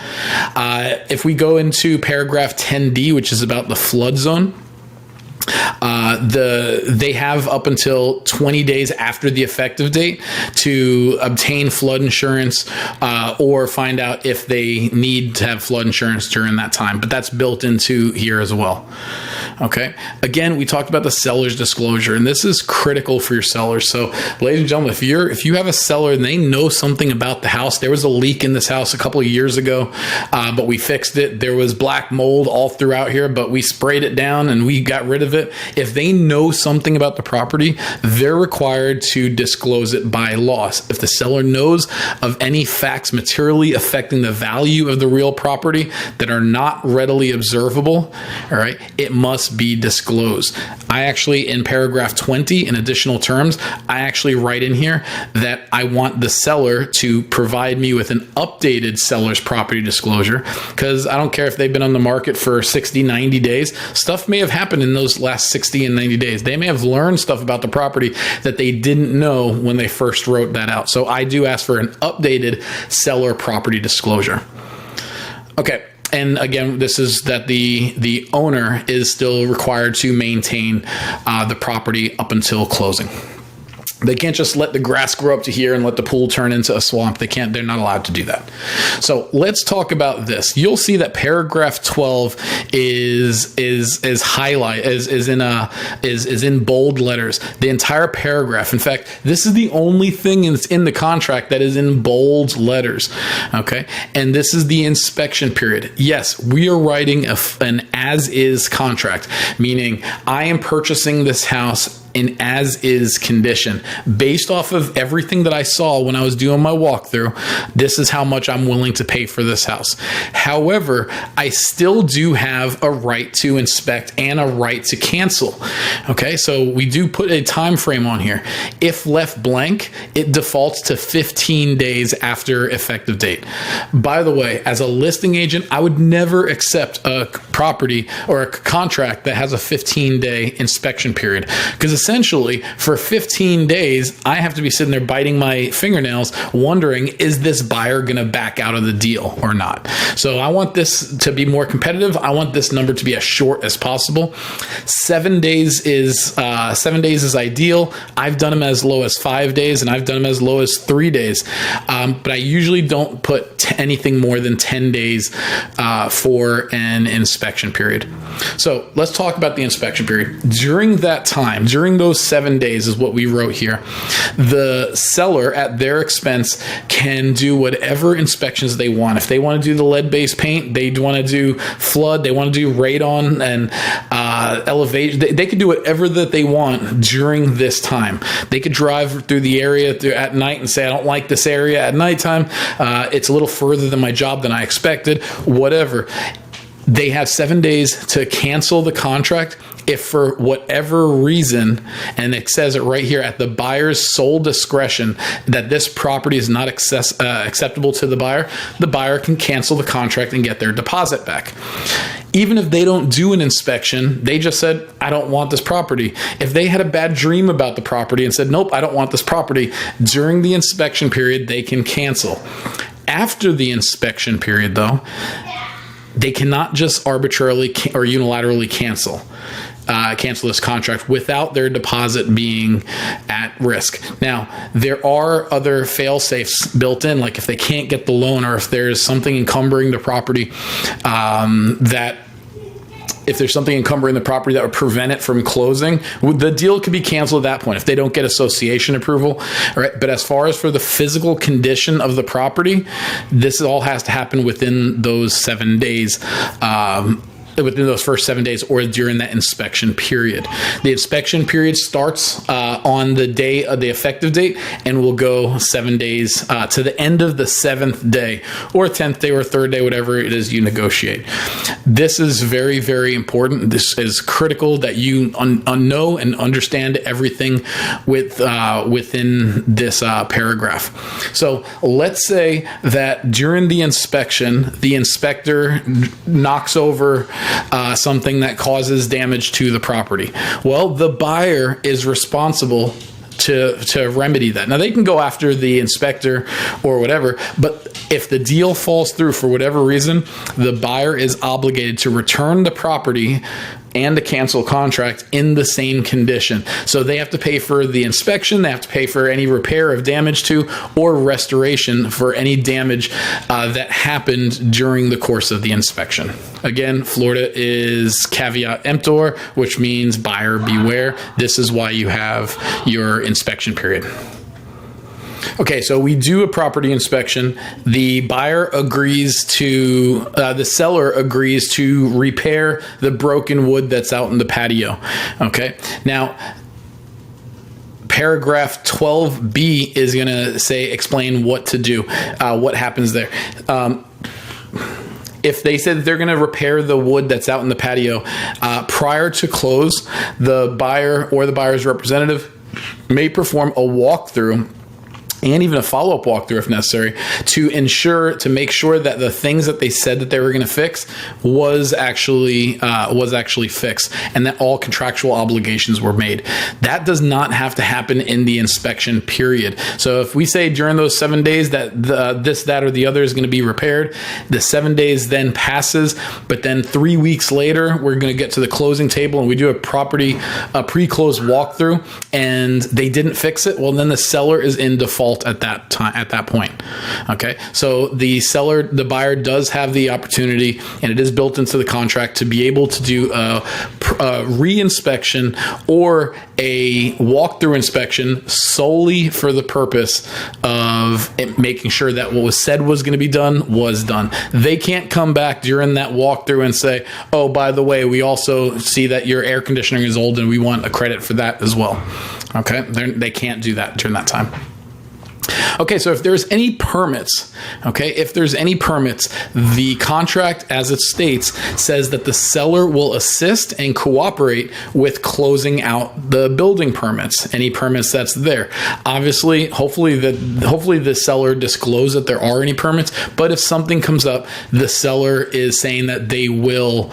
if we go into paragraph 10D, which is about the flood zone, they have up until 20 days after the effective date to obtain flood insurance, or find out if they need to have flood insurance during that time. But that's built into here as well. Okay. Again, we talked about the seller's disclosure, and this is critical for your sellers. So, ladies and gentlemen, if you have a seller and they know something about the house, there was a leak in this house a couple of years ago, but we fixed it. There was black mold all throughout here, but we sprayed it down and we got rid of it. If they know something about the property, they're required to disclose it by law. If the seller knows of any facts materially affecting the value of the real property that are not readily observable, all right, it must be disclosed. I actually, in paragraph 20, in additional terms, I actually write in here that I want the seller to provide me with an updated seller's property disclosure, because I don't care if they've been on the market for 60, 90 days. Stuff may have happened in those last 60 and 90 days. They may have learned stuff about the property that they didn't know when they first wrote that out. So I do ask for an updated seller property disclosure. Okay. And again, this is that the owner is still required to maintain the property up until closing. They can't just let the grass grow up to here and let the pool turn into a swamp. They're not allowed to do that. So let's talk about this. You'll see that paragraph 12 is in bold letters. The entire paragraph. In fact, this is the only thing that's in the contract that is in bold letters. Okay. And this is the inspection period. Yes, we are writing an as-is contract, meaning I am purchasing this house in as-is condition. Based off of everything that I saw when I was doing my walkthrough, this is how much I'm willing to pay for this house. However, I still do have a right to inspect and a right to cancel. Okay, so we do put a time frame on here. If left blank, it defaults to 15 days after effective date. By the way, as a listing agent, I would never accept a property or a contract that has a 15-day inspection period, because essentially for 15 days, I have to be sitting there biting my fingernails wondering, is this buyer going to back out of the deal or not? So I want this to be more competitive. I want this number to be as short as possible. 7 days is ideal. I've done them as low as 5 days, and I've done them as low as 3 days. But I usually don't put anything more than 10 days for an inspection period. So let's talk about the inspection period. During that time, during those 7 days is what we wrote here, the seller at their expense can do whatever inspections they want. If they want to do the lead-based paint, they want to do flood, they want to do radon and elevation, they can do whatever that they want during this time. They could drive through the area at night and say, I don't like this area at nighttime. It's a little further than my job than I expected, whatever. They have 7 days to cancel the contract if for whatever reason, and it says it right here, at the buyer's sole discretion, that this property is not acceptable to the buyer can cancel the contract and get their deposit back. Even if they don't do an inspection, they just said, I don't want this property. If they had a bad dream about the property and said, nope, I don't want this property, during the inspection period, they can cancel. After the inspection period, though, they cannot just arbitrarily or unilaterally cancel this contract without their deposit being at risk. Now, there are other fail-safes built in, like if they can't get the loan or if there's something encumbering the property that would prevent it from closing, the deal could be canceled at that point if they don't get association approval. All right. But as far as for the physical condition of the property, this all has to happen within those 7 days. within those first 7 days or during that inspection period. The inspection period starts on the day of the effective date and will go 7 days to the end of the 7th day or 10th day or 3rd day, whatever it is you negotiate. This is very, very important. This is critical that you know and understand everything within this paragraph. So let's say that during the inspection, the inspector knocks over something that causes damage to the property. Well, the buyer is responsible to remedy that. Now, they can go after the inspector or whatever, but if the deal falls through for whatever reason, the buyer is obligated to return the property and to cancel contract in the same condition. So they have to pay for the inspection, they have to pay for any repair of damage to, or restoration for any damage that happened during the course of the inspection. Again, Florida is caveat emptor, which means buyer beware. This is why you have your inspection period. Okay, so we do a property inspection. The buyer agrees to, the seller agrees to repair the broken wood that's out in the patio. Okay, now paragraph 12B is going to explain what to do, what happens there. If they said they're going to repair the wood that's out in the patio, prior to close, the buyer or the buyer's representative may perform a walkthrough and even a follow-up walkthrough if necessary, to make sure that the things that they said that they were going to fix was actually fixed, and that all contractual obligations were made. That does not have to happen in the inspection period. So if we say during those 7 days that this, that, or the other is going to be repaired, the 7 days then passes, but then 3 weeks later, we're going to get to the closing table and we do a pre-close walkthrough and they didn't fix it, well, then the seller is in default at that point. Okay, so the buyer does have the opportunity, and it is built into the contract, to be able to do a re-inspection or a walkthrough inspection solely for the purpose of making sure that what was said was going to be done was done. They can't come back during that walkthrough and say, oh, by the way, we also see that your air conditioning is old and we want a credit for that as well. Okay, they can't do that during that time. Okay, so if there's any permits, the contract, as it states, says that the seller will assist and cooperate with closing out the building permits, any permits that's there. Obviously, hopefully the seller discloses that there are any permits, but if something comes up, the seller is saying that they will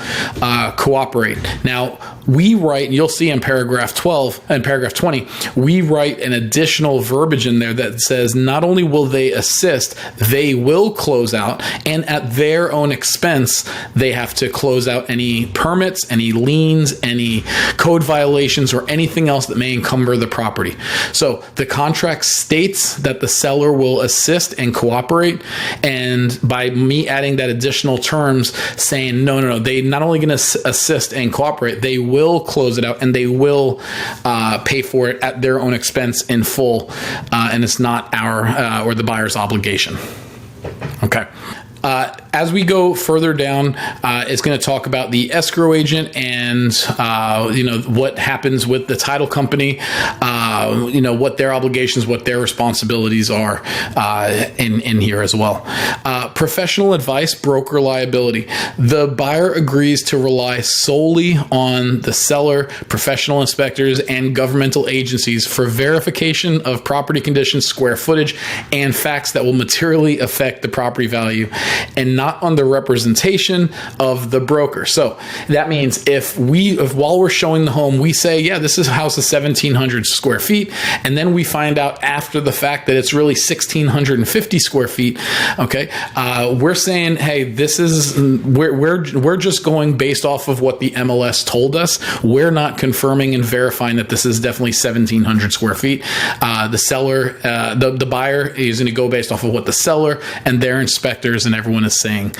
cooperate. Now, we write, and you'll see in paragraph 12 and paragraph 20, we write an additional verbiage in there that says not only will they assist, they will close out, and at their own expense, they have to close out any permits, any liens, any code violations, or anything else that may encumber the property. So the contract states that the seller will assist and cooperate, and by me adding that additional terms saying, no, they not only going to assist and cooperate, they will close it out, and they will pay for it at their own expense in full, and it's not our or the buyer's obligation. Okay. As we go further down, it's going to talk about the escrow agent and what happens with the title company, what their obligations, what their responsibilities are in here as well. Professional advice, broker liability. The buyer agrees to rely solely on the seller, professional inspectors, and governmental agencies for verification of property conditions, square footage, and facts that will materially affect the property value, and not on the representation of the broker. So that means if while we're showing the home, we say, yeah, this house is 1,700 square feet, and then we find out after the fact that it's really 1,650 square feet. Okay, we're saying, hey, we're just going based off of what the MLS told us. We're not confirming and verifying that this is definitely 1,700 square feet. The seller, the buyer is going to go based off of what the seller and their inspectors and everyone is saying.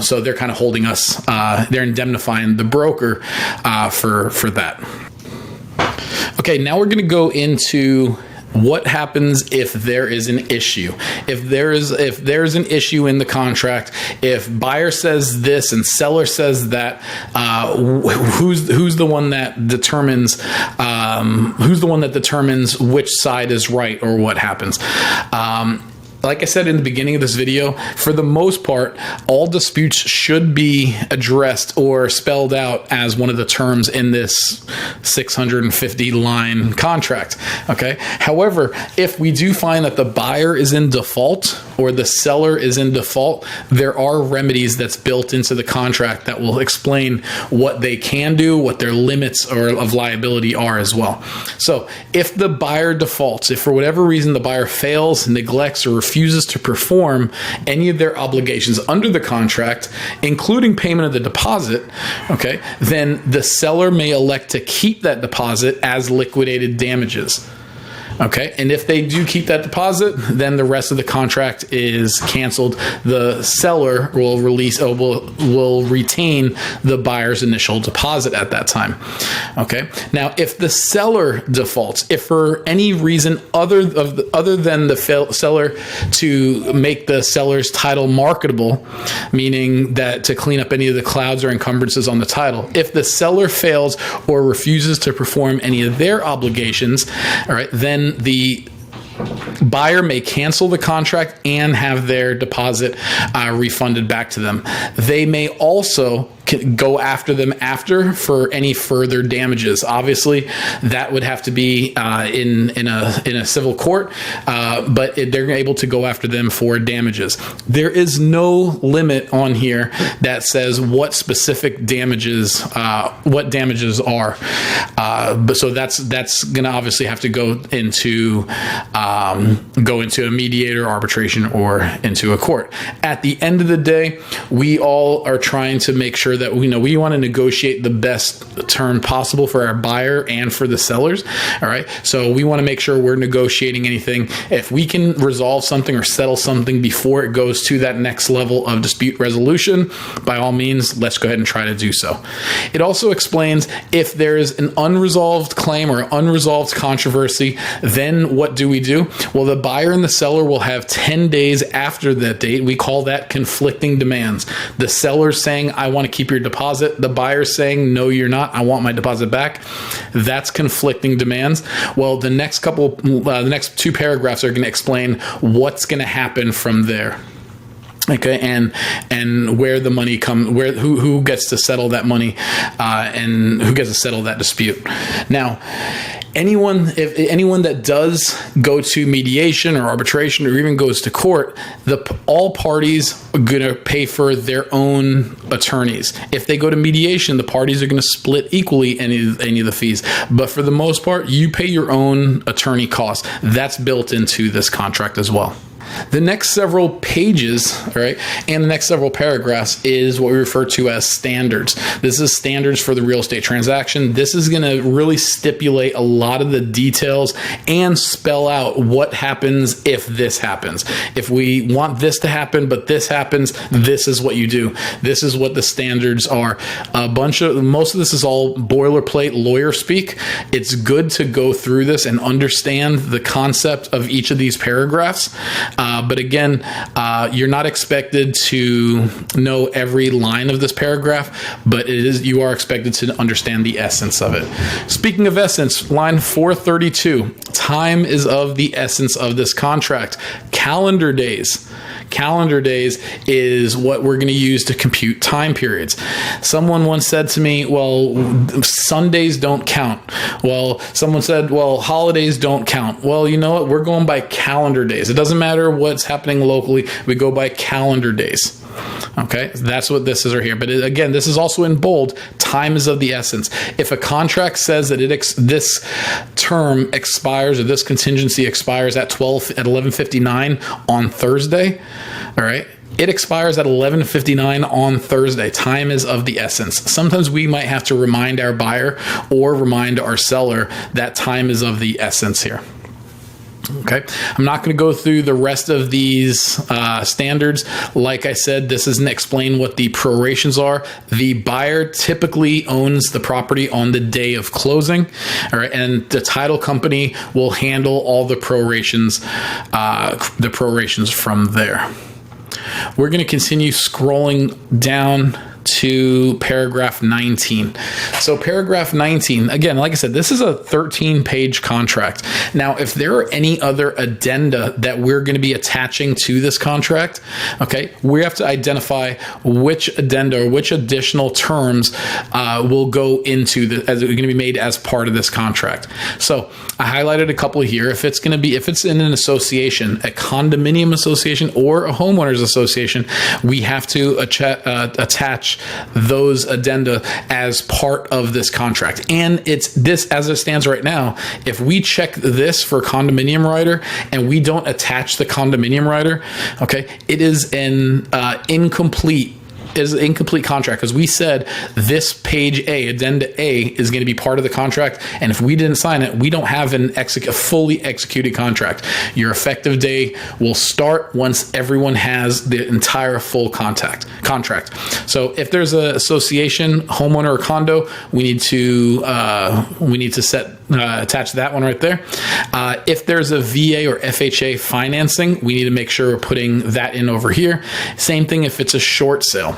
So they're kind of holding us, they're indemnifying the broker for that. Okay, now we're going to go into What happens if there is an issue? If there's an issue in the contract, if buyer says this and seller says that, who's the one that determines which side is right, or what happens? Like I said in the beginning of this video, for the most part, all disputes should be addressed or spelled out as one of the terms in this 650-line contract. Okay. However, if we do find that the buyer is in default or the seller is in default, there are remedies that's built into the contract that will explain what they can do, what their limits of liability are as well. So if the buyer defaults, if for whatever reason the buyer fails, neglects, or refuses to perform any of their obligations under the contract, including payment of the deposit, okay, then the seller may elect to keep that deposit as liquidated damages. Okay, and if they do keep that deposit, then the rest of the contract is canceled. The seller will will retain the buyer's initial deposit at that time. Okay, now if the seller defaults, if for any reason other than the seller to make the seller's title marketable, meaning that to clean up any of the clouds or encumbrances on the title, if the seller fails or refuses to perform any of their obligations, all right, then the buyer may cancel the contract and have their deposit refunded back to them. They may also go after them after for any further damages. Obviously, that would have to be in a civil court, but they're able to go after them for damages. There is no limit on here that says what specific damages, what damages are. But so that's going to obviously have to go into a mediator, arbitration, or into a court. At the end of the day, we all are trying to make sure that we want to negotiate the best term possible for our buyer and for the sellers. All right. So we want to make sure we're negotiating anything. If we can resolve something or settle something before it goes to that next level of dispute resolution, by all means, let's go ahead and try to do so. It also explains if there is an unresolved claim or unresolved controversy, then what do we do? Well, the buyer and the seller will have 10 days after that date. We call that conflicting demands. The seller saying, I want to keep your deposit. The buyer saying, no, you're not. I want my deposit back. That's conflicting demands. Well, the next two paragraphs are going to explain what's going to happen from there. Okay, and where the money comes, who gets to settle that money, and who gets to settle that dispute. Now, anyone that does go to mediation or arbitration or even goes to court, all parties are going to pay for their own attorneys. If they go to mediation, the parties are going to split equally any of the fees. But for the most part, you pay your own attorney costs. That's built into this contract as well. The next several pages, all right, and the next several paragraphs is what we refer to as standards. This is standards for the real estate transaction. This is going to really stipulate a lot of the details and spell out what happens if this happens. If we want this to happen, but this happens, this is what you do. This is what the standards are. Most of this is all boilerplate lawyer speak. It's good to go through this and understand the concept of each of these paragraphs. But again, you're not expected to know every line of this paragraph, but you are expected to understand the essence of it. Speaking of essence, line 432, time is of the essence of this contract. Calendar days. Calendar days is what we're going to use to compute time periods. Someone once said to me, well, Sundays don't count. Well, someone said, well, holidays don't count. Well, you know what? We're going by calendar days. It doesn't matter what's happening locally. We go by calendar days. Okay, that's what this is right here. But again, this is also in bold. Time is of the essence. If a contract says that this term expires or this contingency expires at 11:59 on Thursday, all right, it expires at 11:59 on Thursday. Time is of the essence. Sometimes we might have to remind our buyer or remind our seller that time is of the essence here. Okay, I'm not going to go through the rest of these standards. Like I said, this doesn't explain what the prorations are. The buyer typically owns the property on the day of closing, all right, and the title company will handle all the prorations from there. We're going to continue scrolling down to paragraph 19. So paragraph 19, again, like I said, this is a 13-page contract. Now, if there are any other addenda that we're going to be attaching to this contract, okay, we have to identify which addenda or which additional terms will go into as going to be made as part of this contract. So I highlighted a couple here. If it's in an association, a condominium association or a homeowners association, we have to attach those addenda as part of this contract. And it's this as it stands right now. If we check this for condominium rider and we don't attach the condominium rider, okay, it is an incomplete contract, because we said this page A, addenda A, is going to be part of the contract, and if we didn't sign it, we don't have a fully executed contract. Your effective day will start once everyone has the entire full contract. So if there's an association, homeowner, or condo, we need to attach that one right there. If there's a VA or FHA financing, we need to make sure we're putting that in over here. Same thing if it's a short sale.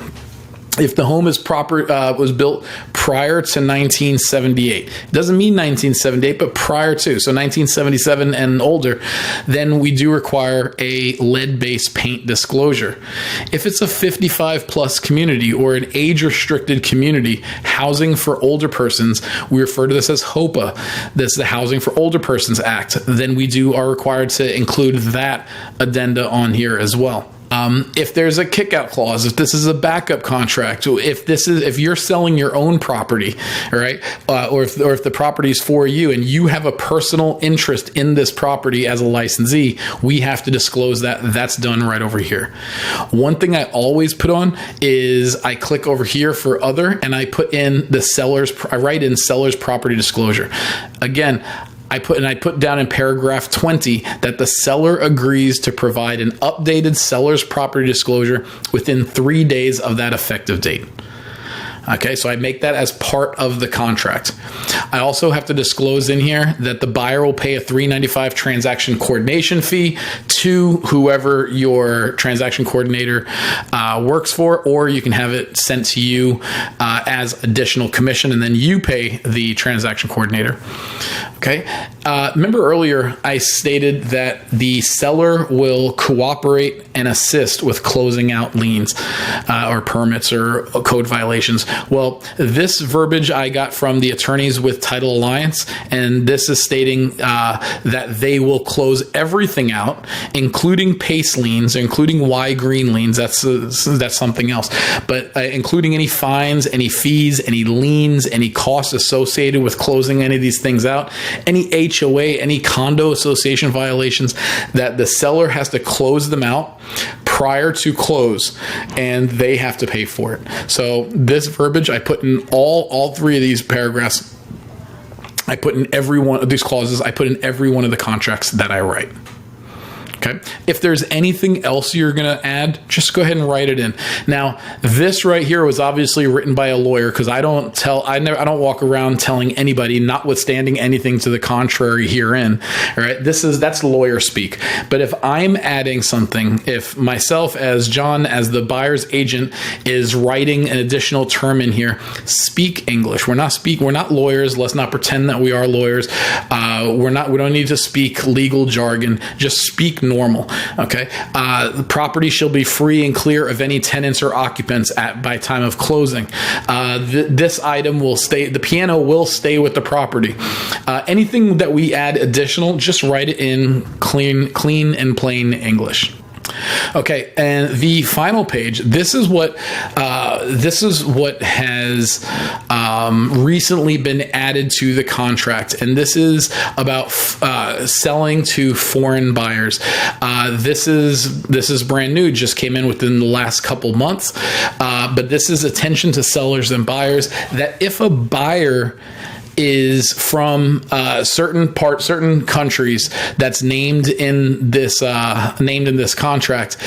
If the home was built prior to 1978, it doesn't mean 1978, but prior to, so 1977 and older, then we do require a lead-based paint disclosure. If it's a 55-plus community or an age-restricted community, housing for older persons, we refer to this as HOPA. This is the Housing for Older Persons Act. Then we are required to include that addenda on here as well. If there's a kick-out clause, if this is a backup contract, if you're selling your own property, all right, or if the property is for you and you have a personal interest in this property as a licensee, we have to disclose that. That's done right over here. One thing I always put on is I click over here for other, and I put in I write in seller's property disclosure. Again, I put down in paragraph 20 that the seller agrees to provide an updated seller's property disclosure within 3 days of that effective date. Okay, so I make that as part of the contract. I also have to disclose in here that the buyer will pay a $395 transaction coordination fee to whoever your transaction coordinator works for, or you can have it sent to you as additional commission, and then you pay the transaction coordinator. Okay, remember earlier I stated that the seller will cooperate and assist with closing out liens or permits or code violations. Well, this verbiage I got from the attorneys with Title Alliance, and this is stating that they will close everything out, including PACE liens, including Y green liens. That's something else. But including any fines, any fees, any liens, any costs associated with closing any of these things out, any HOA, any condo association violations, that the seller has to close them out prior to close, and they have to pay for it. So this verbiage I put in all three of these paragraphs. I put in every one of these clauses. I put in every one of the contracts that I write. Okay. If there's anything else you're going to add, just go ahead and write it in. Now, this right here was obviously written by a lawyer, because I don't walk around telling anybody, notwithstanding anything to the contrary herein. All right. That's lawyer speak. But if I'm adding something, if myself as John, as the buyer's agent, is writing an additional term in here, speak English. We're not lawyers. Let's not pretend that we are lawyers. We don't need to speak legal jargon. Just speak normal. Okay. The property shall be free and clear of any tenants or occupants by time of closing. This item will stay, the piano will stay with the property. Anything that we add additional, just write it in clean and plain English. Okay, and the final page. This is what has recently been added to the contract, and this is about selling to foreign buyers. This is brand new. Just came in within the last couple months, but this is attention to sellers and buyers, that if a buyer is from certain countries that's named in this contract,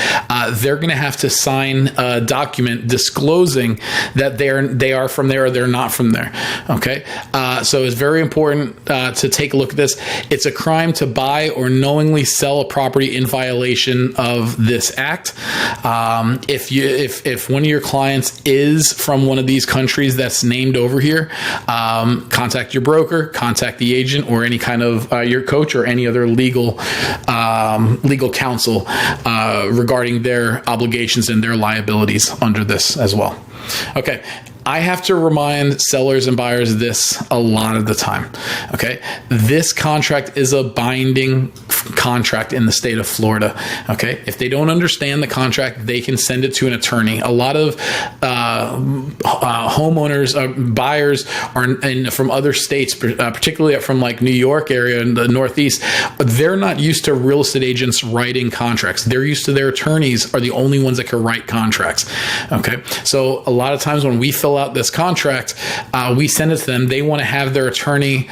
they're going to have to sign a document disclosing that they are from there or they're not from there. Okay, so it's very important to take a look at this. It's a crime to buy or knowingly sell a property in violation of this act. If one of your clients is from one of these countries that's named over here, contact your broker, contact the agent, or any kind of your coach or any other legal counsel regarding their obligations and their liabilities under this as well. Okay. I have to remind sellers and buyers this a lot of the time. Okay. This contract is a binding contract in the state of Florida. Okay. If they don't understand the contract, they can send it to an attorney. A lot of homeowners, buyers are from other states, particularly from like New York area and the Northeast. They're not used to real estate agents writing contracts. They're used to their attorneys are the only ones that can write contracts. Okay. So a lot of times when we fill out this contract, we send it to them. They want to have their attorney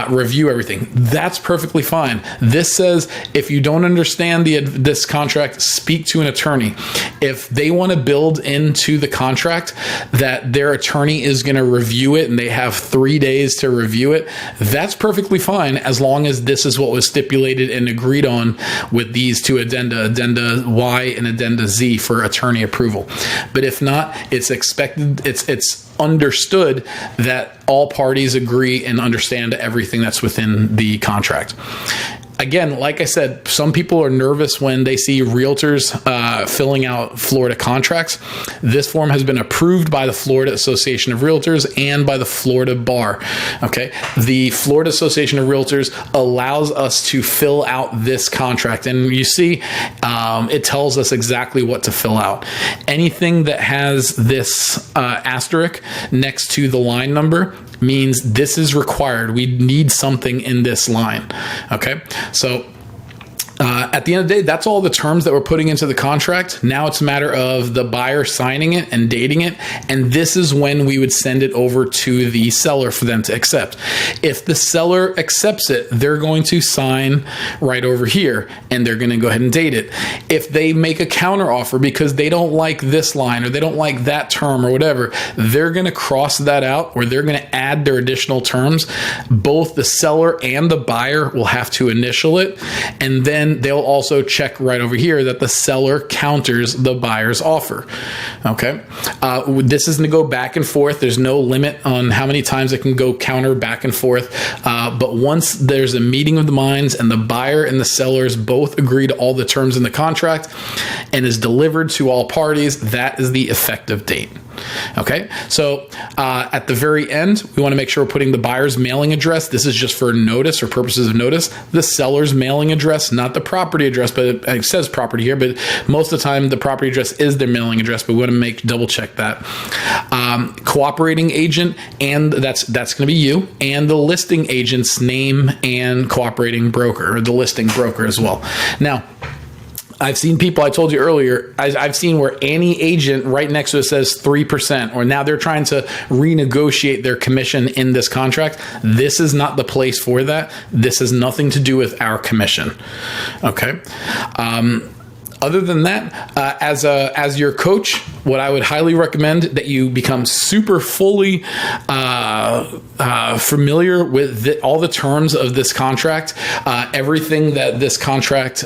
review everything. That's perfectly fine. This says if you don't understand this contract, speak to an attorney. If they want to build into the contract that their attorney is going to review it and they have 3 days to review it, that's perfectly fine as long as this is what was stipulated and agreed on with these two addenda Y and addenda Z for attorney approval. But if not, it's expected, it's understood that all parties agree and understand everything that's within the contract. Again, like I said, some people are nervous when they see realtors filling out Florida contracts. This form has been approved by the Florida Association of Realtors and by the Florida Bar. Okay, the Florida Association of Realtors allows us to fill out this contract, and you see, it tells us exactly what to fill out. Anything that has this asterisk next to the line number means this is required. We need something in this line. Okay, so at the end of the day, that's all the terms that we're putting into the contract. Now it's a matter of the buyer signing it and dating it, and this is when we would send it over to the seller for them to accept. If the seller accepts it, they're going to sign right over here, and they're going to go ahead and date it. If they make a counter offer because they don't like this line or they don't like that term or whatever, they're going to cross that out or they're going to add their additional terms. Both the seller and the buyer will have to initial it, and then they'll also check right over here that the seller counters the buyer's offer. Okay. This is going to go back and forth. There's no limit on how many times it can go counter back and forth. But once there's a meeting of the minds and the buyer and the sellers both agree to all the terms in the contract and is delivered to all parties, that is the effective date. Okay, so at the very end, we want to make sure we're putting the buyer's mailing address. This is just for notice or purposes of notice. The seller's mailing address, not the property address, but it says property here, but most of the time the property address is their mailing address, but we want to double check that. Cooperating agent, and that's going to be you, and the listing agent's name and cooperating broker, or the listing broker as well. Now, I've seen people, I told you earlier, I've seen where any agent right next to it says 3%, or now they're trying to renegotiate their commission in this contract. This is not the place for that. This has nothing to do with our commission. Okay. Other than that, as your coach, what I would highly recommend that you become super fully familiar with all the terms of this contract, everything that this contract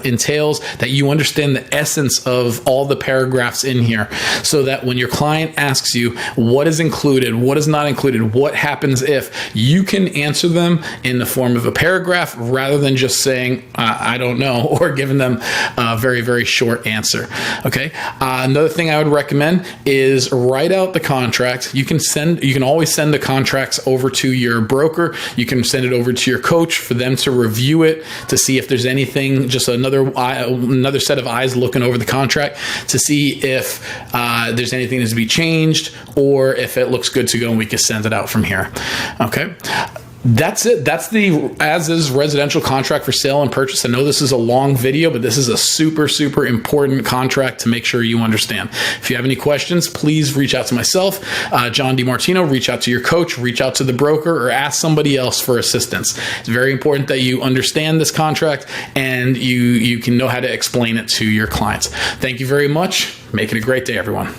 entails, that you understand the essence of all the paragraphs in here, so that when your client asks you what is included, what is not included, what happens if, you can answer them in the form of a paragraph rather than just saying, I don't know, or giving them a very, very short answer. Okay. Another thing I would recommend is write out the contract. You can always send the contracts over to your broker. You can send it over to your coach for them to review it, to see if there's anything, just another set of eyes looking over the contract to see if there's anything that needs to be changed, or if it looks good to go and we can send it out from here. Okay. That's it. That's the as-is residential contract for sale and purchase. I know this is a long video, but this is a super, super important contract to make sure you understand. If you have any questions, please reach out to myself, John DiMartino. Reach out to your coach, reach out to the broker, or ask somebody else for assistance. It's very important that you understand this contract and you can know how to explain it to your clients. Thank you very much. Make it a great day, everyone.